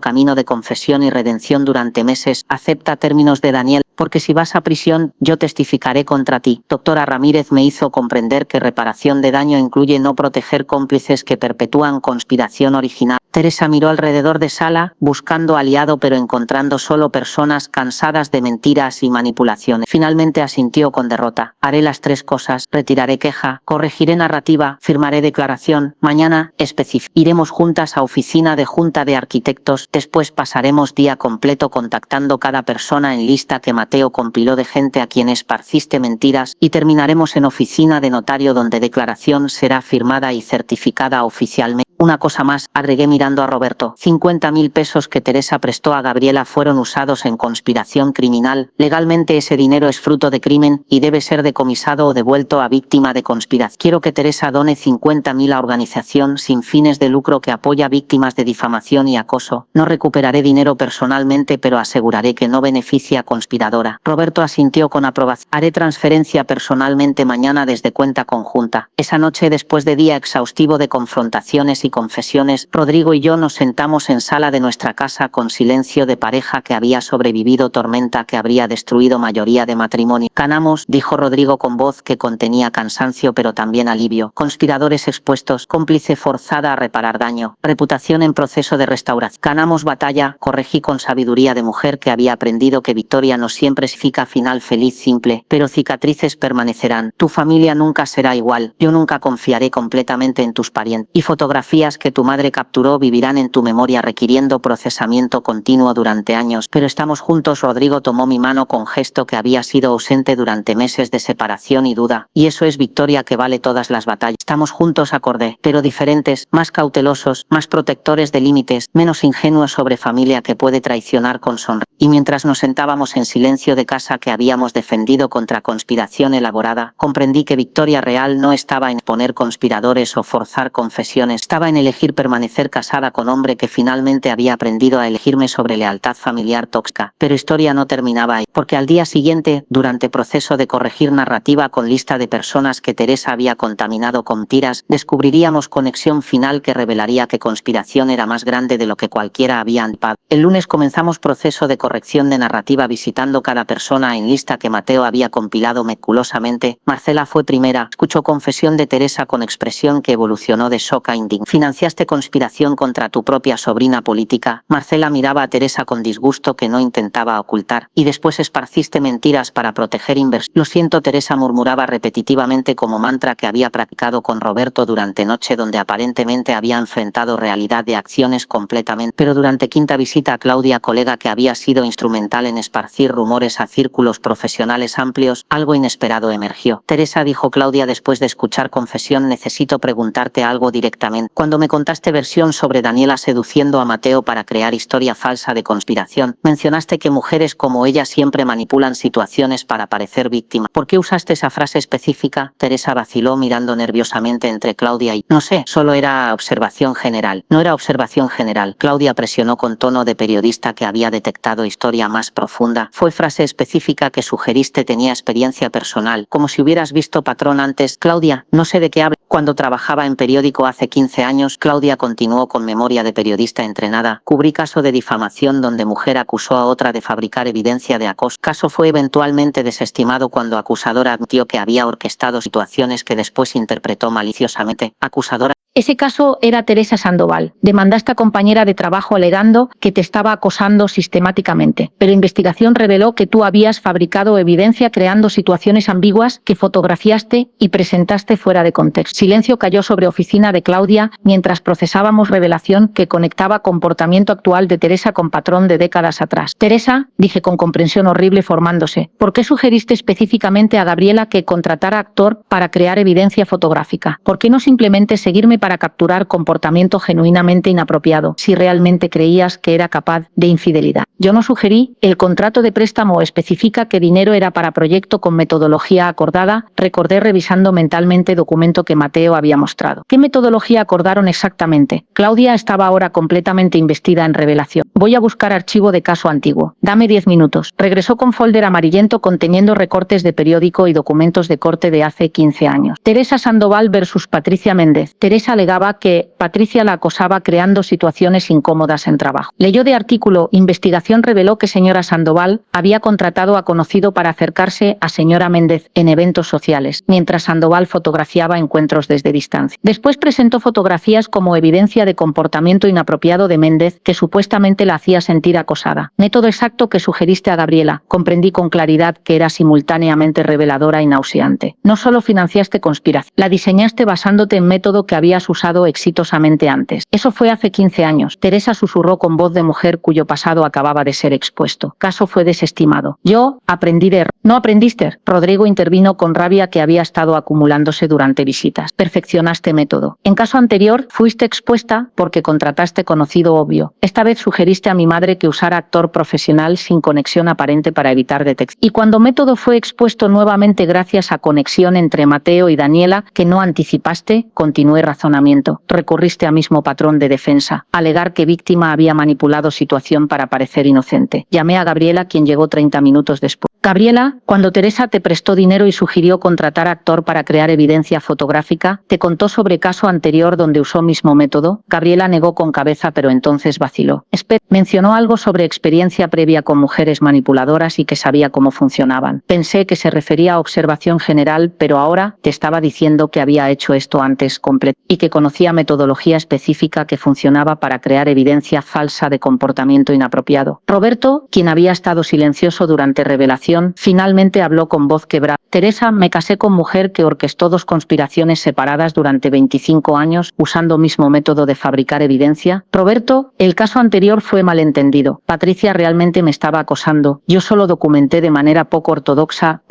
S3: camino de confesión y redención durante meses, acepta términos de Daniel, porque si vas a prisión, yo testificaré contra ti. Doctora Ramírez me hizo comprender que reparación de daño incluye no proteger cómplices que perpetúan conspiración original. Teresa miró alrededor de sala, buscando aliado pero encontrando solo personas cansadas de mentiras y manipulaciones. Finalmente asintió con derrota. Haré las 3 cosas, retiraré queja, corregiré narrativa, firmaré declaración, mañana, específico. Iremos juntas a oficina de Junta de Arquitectos, después pasaremos día completo contactando cada persona en lista que Mateo compiló de gente a quien esparciste mentiras y terminaremos en oficina de notario donde declaración será firmada y certificada oficialmente. Una cosa más, agregué mirando a Roberto. 50.000 pesos que Teresa prestó a Gabriela fueron usados en conspiración criminal. Legalmente ese dinero es fruto de crimen y debe ser decomisado o devuelto a víctima de conspiración. Quiero que Teresa done 50.000 a organización sin fines de lucro que apoya víctimas de difamación y acoso. No recuperaré dinero personalmente pero aseguraré que no beneficia a conspiradora. Roberto asintió con aprobación. Haré transferencia personalmente mañana desde cuenta conjunta. Esa noche, después de día exhaustivo de confrontaciones y confesiones, Rodrigo y yo nos sentamos en sala de nuestra casa con silencio de pareja que había sobrevivido tormenta que habría destruido mayoría de matrimonio. Ganamos, dijo Rodrigo con voz que contenía cansancio pero también alivio. Conspiradores expuestos, cómplice forzada a reparar daño, reputación en proceso de restauración. Ganamos batalla, corregí con sabiduría de mujer que había aprendido que victoria no siempre significa final feliz simple, pero cicatrices permanecerán. Tu familia nunca será igual, yo nunca confiaré completamente en tus parientes. Y fotografía fotografías que tu madre capturó vivirán en tu memoria requiriendo procesamiento continuo durante años. Pero estamos juntos. Rodrigo tomó mi mano con gesto que había sido ausente durante meses de separación y duda. Y eso es victoria que vale todas las batallas. Estamos juntos, acordé, pero diferentes, más cautelosos, más protectores de límites, menos ingenuos sobre familia que puede traicionar con sonrisa. Y mientras nos sentábamos en silencio de casa que habíamos defendido contra conspiración elaborada, comprendí que victoria real no estaba en poner conspiradores o forzar confesiones, estaba en elegir permanecer casada con hombre que finalmente había aprendido a elegirme sobre lealtad familiar tóxica. Pero historia no terminaba ahí, porque al día siguiente, durante proceso de corregir narrativa con lista de personas que Teresa había contaminado con tiras, descubriríamos conexión final que revelaría que conspiración era más grande de lo que cualquiera había anticipado. El lunes comenzamos proceso de corrección de narrativa visitando cada persona en lista que Mateo había compilado meticulosamente. Marcela fue primera, escuchó confesión de Teresa con expresión que evolucionó de shock a indignación. Financiaste conspiración contra tu propia sobrina política. Marcela miraba a Teresa con disgusto que no intentaba ocultar. Y después esparciste mentiras para proteger inversión. Lo siento, Teresa murmuraba repetitivamente como mantra que había practicado con Roberto durante noche donde aparentemente había enfrentado realidad de acciones completamente. Pero durante quinta visita a Claudia, colega que había sido instrumental en esparcir rumores a círculos profesionales amplios, algo inesperado emergió. Teresa, dijo Claudia después de escuchar confesión, necesito preguntarte algo directamente. Cuando me contaste versión sobre Daniela seduciendo a Mateo para crear historia falsa de conspiración, mencionaste que mujeres como ella siempre manipulan situaciones para parecer víctima. ¿Por qué usaste esa frase específica? Teresa vaciló mirando nerviosamente entre Claudia y... No sé, solo era observación general. No era observación general. Claudia presionó con tono de periodista que había detectado historia más profunda. Fue frase específica que sugeriste tenía experiencia personal, como si hubieras visto patrón antes. Claudia, no sé de qué habla. Cuando trabajaba en periódico hace 15 años, Claudia continuó con memoria de periodista entrenada. Cubrí caso de difamación donde mujer acusó a otra de fabricar evidencia de acoso. Caso fue eventualmente desestimado cuando acusadora admitió que había orquestado situaciones que después interpretó maliciosamente. Acusadora.
S2: Ese caso era Teresa Sandoval. Demandaste a compañera de trabajo alegando que te estaba acosando sistemáticamente. Pero investigación reveló que tú habías fabricado evidencia creando situaciones ambiguas que fotografiaste y presentaste fuera de contexto. Silencio cayó sobre oficina de Claudia mientras procesábamos revelación que conectaba comportamiento actual de Teresa con patrón de décadas atrás. Teresa, dije con comprensión horrible formándose, ¿por qué sugeriste específicamente a Gabriela que contratara actor para crear evidencia fotográfica? ¿Por qué no simplemente seguirme para capturar comportamiento genuinamente inapropiado, si realmente creías que era capaz de infidelidad? Yo no sugerí, el contrato de préstamo especifica que dinero era para proyecto con metodología acordada, recordé revisando mentalmente documento que Mateo había mostrado. ¿Qué metodología acordaron exactamente? Claudia estaba ahora completamente investida en revelación. Voy a buscar archivo de caso antiguo. Dame 10 minutos. Regresó con folder amarillento conteniendo recortes de periódico y documentos de corte de hace 15 años. Teresa Sandoval versus Patricia Méndez. Teresa alegaba que Patricia la acosaba creando situaciones incómodas en trabajo. Leyó de artículo, investigación reveló que señora Sandoval había contratado a conocido para acercarse a señora Méndez en eventos sociales, mientras Sandoval fotografiaba encuentros desde distancia. Después presentó fotografías como evidencia de comportamiento inapropiado de Méndez que supuestamente la hacía sentir acosada. Método exacto que sugeriste a Gabriela. Comprendí con claridad que era simultáneamente reveladora y nauseante. No solo financiaste conspiración, la diseñaste basándote en método que habías usado exitosamente antes. Eso fue hace 15 años. Teresa susurró con voz de mujer cuyo pasado acababa de ser expuesto. Caso fue desestimado. Yo aprendí de... ¿No aprendiste? Rodrigo intervino con rabia que había estado acumulándose durante visitas. Perfeccionaste método. En caso anterior, fuiste expuesta porque contrataste conocido obvio. Esta vez sugeriste a mi madre que usara actor profesional sin conexión aparente para evitar detección. Y cuando método fue expuesto nuevamente gracias a conexión entre Mateo y Daniela que no anticipaste, continué razonamiento. Recurriste a mismo patrón de defensa. Alegar que víctima había manipulado situación para parecer inocente. Llamé a Gabriela, quien llegó 30 minutos después. Gabriela, cuando Teresa te prestó dinero y sugirió contratar actor para crear evidencia fotográfica, ¿te contó sobre caso anterior donde usó mismo método? Gabriela negó con cabeza, pero entonces vaciló. Mencionó algo sobre experiencia previa con mujeres manipuladoras y que sabía cómo funcionaban. Pensé que se refería a observación general, pero ahora te estaba diciendo que había hecho esto antes completo y que conocía metodología específica que funcionaba para crear evidencia falsa de comportamiento inapropiado. Roberto, quien había estado silencioso durante revelación, finalmente habló con voz quebrada. Teresa, me casé con mujer que orquestó 2 conspiraciones separadas durante 25 años usando mismo método de fabricar evidencia. Roberto, el caso anterior fue malentendido. Patricia realmente me estaba acosando. Yo solo documenté de manera poco ortodoxa.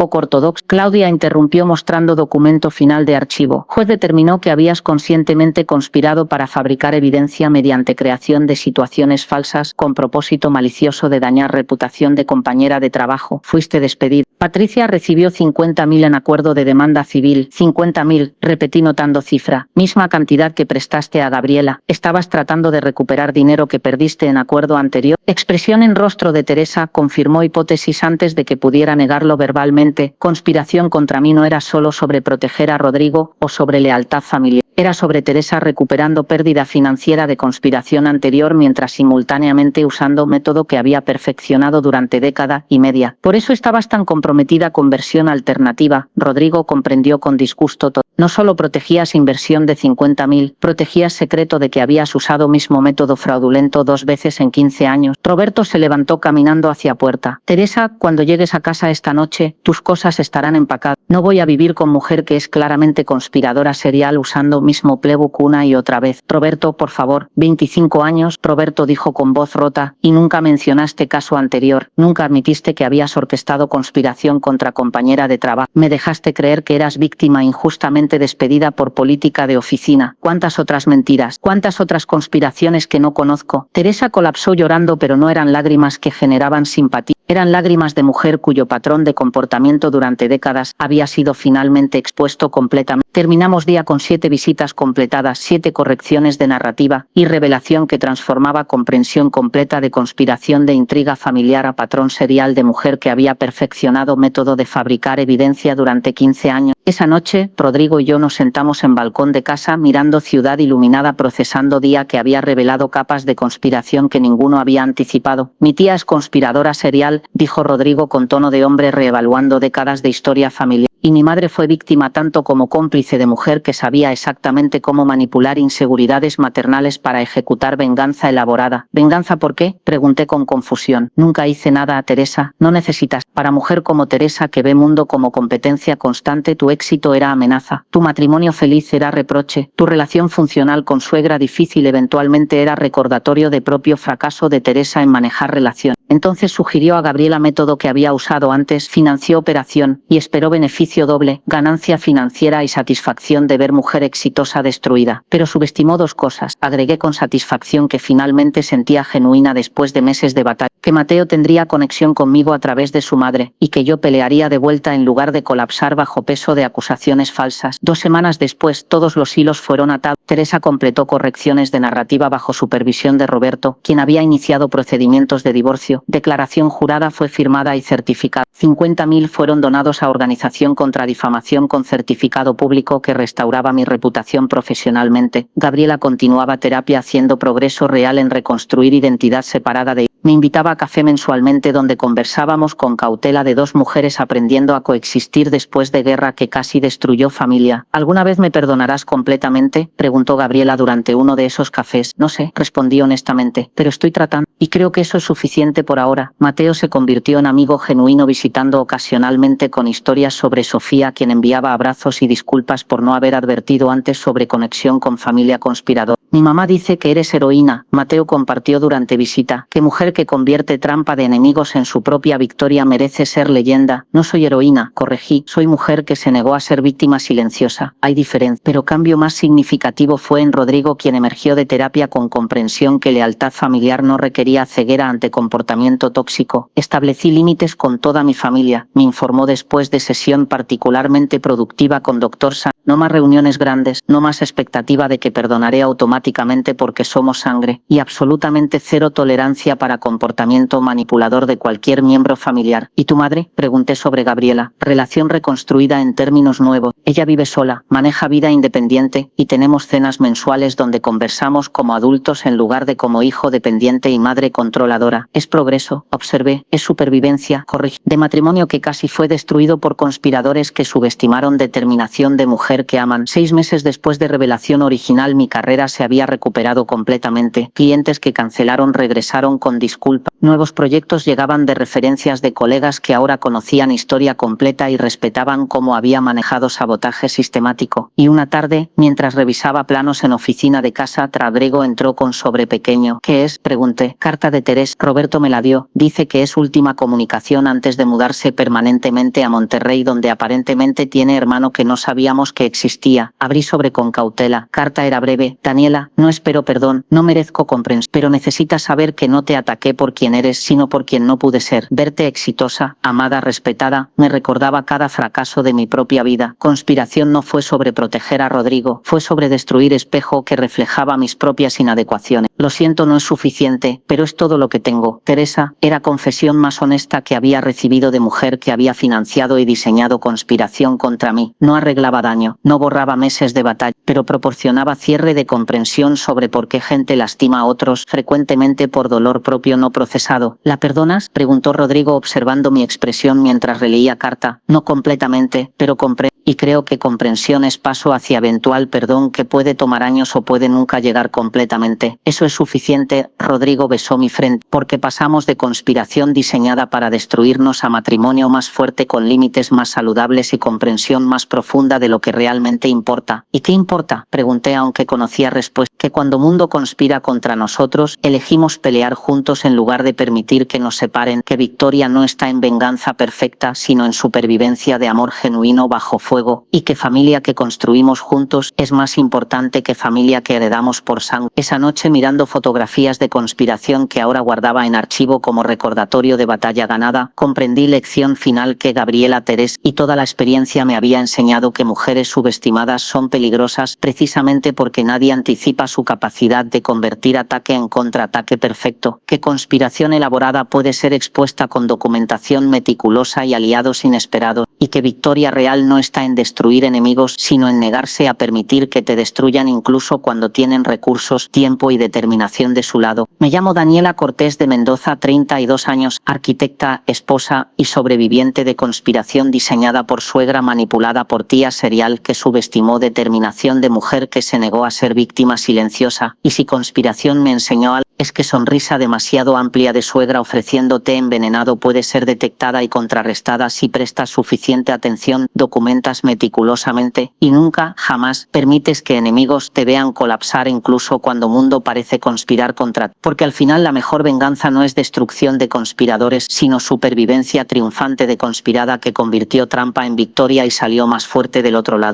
S2: Claudia interrumpió mostrando documento final de archivo. Juez determinó que habías conscientemente conspirado para fabricar evidencia mediante creación de situaciones falsas con propósito malicioso de dañar reputación de compañera de trabajo. Fuiste despedida. Patricia recibió 50.000 en acuerdo de demanda civil. 50.000, repetí notando cifra. Misma cantidad que prestaste a Gabriela. Estabas tratando de recuperar dinero que perdiste en acuerdo anterior. Expresión en rostro de Teresa confirmó hipótesis antes de que pudiera negarlo verbalmente. Conspiración contra mí no era solo sobre proteger a Rodrigo o sobre lealtad familiar. Era sobre Teresa recuperando pérdida financiera de conspiración anterior mientras simultáneamente usando método que había perfeccionado durante década y media. Por eso estabas tan comprometida con versión alternativa. Rodrigo comprendió con disgusto todo. No solo protegías inversión de 50.000, protegías secreto de que habías usado mismo método fraudulento 2 veces en 15 años. Roberto se levantó caminando hacia puerta. Teresa, cuando llegues a casa esta noche, tus cosas estarán empacadas. No voy a vivir con mujer que es claramente conspiradora serial usando mismo playbook una y otra vez. Roberto, por favor. 25 años, Roberto dijo con voz rota, y nunca mencionaste caso anterior. Nunca admitiste que habías orquestado conspiración contra compañera de trabajo. Me dejaste creer que eras víctima injustamente despedida por política de oficina. ¿Cuántas otras mentiras? ¿Cuántas otras conspiraciones que no conozco? Teresa colapsó llorando, pero no eran lágrimas que generaban simpatía. Eran lágrimas de mujer cuyo patrón de comportamiento durante décadas había sido finalmente expuesto completamente. Terminamos día con 7 visitas completadas, 7 correcciones de narrativa y revelación que transformaba comprensión completa de conspiración de intriga familiar a patrón serial de mujer que había perfeccionado método de fabricar evidencia durante 15 años. Esa noche, Rodrigo y yo nos sentamos en balcón de casa mirando ciudad iluminada procesando día que había revelado capas de conspiración que ninguno había anticipado. Mi tía es conspiradora serial, dijo Rodrigo con tono de hombre reevaluando décadas de historia familiar. Y mi madre fue víctima tanto como cómplice de mujer que sabía exactamente cómo manipular inseguridades maternales para ejecutar venganza elaborada. ¿Venganza por qué? Pregunté con confusión. Nunca hice nada a Teresa. No necesitas. Para mujer como Teresa que ve mundo como competencia constante, tu éxito era amenaza. Tu matrimonio feliz era reproche. Tu relación funcional con suegra difícil eventualmente era recordatorio de propio fracaso de Teresa en manejar relación. Entonces sugirió a Gabriela método que había usado antes, financió operación y esperó beneficio doble, ganancia financiera y satisfacción de ver mujer exitosa destruida. Pero subestimó 2 cosas. Agregué con satisfacción que finalmente sentía genuina después de meses de batalla, que Mateo tendría conexión conmigo a través de su madre y que yo pelearía de vuelta en lugar de colapsar bajo peso de acusaciones falsas. 2 semanas después todos los hilos fueron atados. Teresa completó correcciones de narrativa bajo supervisión de Roberto, quien había iniciado procedimientos de divorcio. Declaración jurada fue firmada y certificada. 50.000 fueron donados a organización contra difamación con certificado público que restauraba mi reputación profesionalmente. Gabriela continuaba terapia haciendo progreso real en reconstruir identidad separada de... Me invitaba a café mensualmente donde conversábamos con cautela de 2 mujeres aprendiendo a coexistir después de guerra que casi destruyó familia. ¿Alguna vez me perdonarás completamente?, preguntó Gabriela durante uno de esos cafés. No sé, respondí honestamente, pero estoy tratando. Y creo que eso es suficiente por ahora. Mateo se convirtió en amigo genuino visitando ocasionalmente con historias sobre Sofía, quien enviaba abrazos y disculpas por no haber advertido antes sobre conexión con familia conspiradora. Mi mamá dice que eres heroína, Mateo compartió durante visita. Qué mujer que convierte trampa de enemigos en su propia victoria merece ser leyenda. No soy heroína, corregí, soy mujer que se negó a ser víctima silenciosa. Hay diferencia. Pero cambio más significativo fue en Rodrigo, quien emergió de terapia con comprensión que lealtad familiar no requería ceguera ante comportamiento tóxico. Establecí límites con toda mi familia, me informó después de sesión particularmente productiva con Dr. San. No más reuniones grandes, no más expectativa de que perdonaré automáticamente porque somos sangre, y absolutamente cero tolerancia para comportamiento manipulador de cualquier miembro familiar. ¿Y tu madre?, pregunté sobre Gabriela. Relación reconstruida en términos nuevos. Ella vive sola, maneja vida independiente, y tenemos cenas mensuales donde conversamos como adultos en lugar de como hijo dependiente y madre controladora. Es progreso, observé, es supervivencia, corregí. De matrimonio que casi fue destruido por conspiradores que subestimaron determinación de mujer que aman. 6 meses después de revelación original mi carrera se había
S3: había recuperado completamente. Clientes que cancelaron regresaron con disculpas. Nuevos proyectos llegaban de referencias de colegas que ahora conocían historia completa y respetaban cómo había manejado sabotaje sistemático. Y una tarde, mientras revisaba planos en oficina de casa, Rodrigo entró con sobre pequeño. ¿Qué es?, pregunté. Carta de Teresa. Roberto me la dio. Dice que es última comunicación antes de mudarse permanentemente a Monterrey, donde aparentemente tiene hermano que no sabíamos que existía. Abrí sobre con cautela. Carta era breve. Daniela, no espero perdón, no merezco comprensión, pero necesitas saber que no te ataqué por quien eres, sino por quien no pude ser. Verte exitosa, amada, respetada, me recordaba cada fracaso de mi propia vida. Conspiración no fue sobre proteger a Rodrigo, fue sobre destruir espejo que reflejaba mis propias inadecuaciones. Lo siento, no es suficiente, pero es todo lo que tengo. Teresa, era confesión más honesta que había recibido de mujer que había financiado y diseñado conspiración contra mí. No arreglaba daño, no borraba meses de batalla, pero proporcionaba cierre de comprensión sobre por qué gente lastima a otros, frecuentemente por dolor propio no procesado. ¿La perdonas?, preguntó Rodrigo observando mi expresión mientras releía carta. No completamente, pero comprendo. Y creo que comprensión es paso hacia eventual perdón que puede tomar años o puede nunca llegar completamente. Eso es suficiente. Rodrigo besó mi frente, porque pasamos de conspiración diseñada para destruirnos a matrimonio más fuerte con límites más saludables y comprensión más profunda de lo que realmente importa. ¿Y qué importa?, pregunté aunque conocía respuesta. Que cuando mundo conspira contra nosotros, elegimos pelear juntos en lugar de permitir que nos separen, que victoria no está en venganza perfecta, sino en supervivencia de amor genuino bajo fuego, y que familia que construimos juntos es más importante que familia que heredamos por sangre. Esa noche, mirando fotografías de conspiración que ahora guardaba en archivo como recordatorio de batalla ganada, comprendí lección final que Gabriela Teresa y toda la experiencia me había enseñado: que mujeres subestimadas son peligrosas precisamente porque nadie anticipa su capacidad de convertir ataque en contraataque perfecto, que conspiración elaborada puede ser expuesta con documentación meticulosa y aliados inesperados, y que victoria real no está en destruir enemigos, sino en negarse a permitir que te destruyan incluso cuando tienen recursos, tiempo y determinación de su lado. Me llamo Daniela Cortés de Mendoza, 32 años, arquitecta, esposa y sobreviviente de conspiración diseñada por suegra, manipulada por tía serial que subestimó determinación de mujer que se negó a ser víctima silenciosa. Y si conspiración me enseñó algo, es que sonrisa demasiado amplia de suegra ofreciendo té envenenado puede ser detectada y contrarrestada si prestas suficiente atención, documentas meticulosamente y nunca, jamás, permites que enemigos te vean colapsar incluso cuando mundo parece conspirar contra ti. Porque al final la mejor venganza no es destrucción de conspiradores, sino supervivencia triunfante de conspirada que convirtió trampa en victoria y salió más fuerte del otro lado.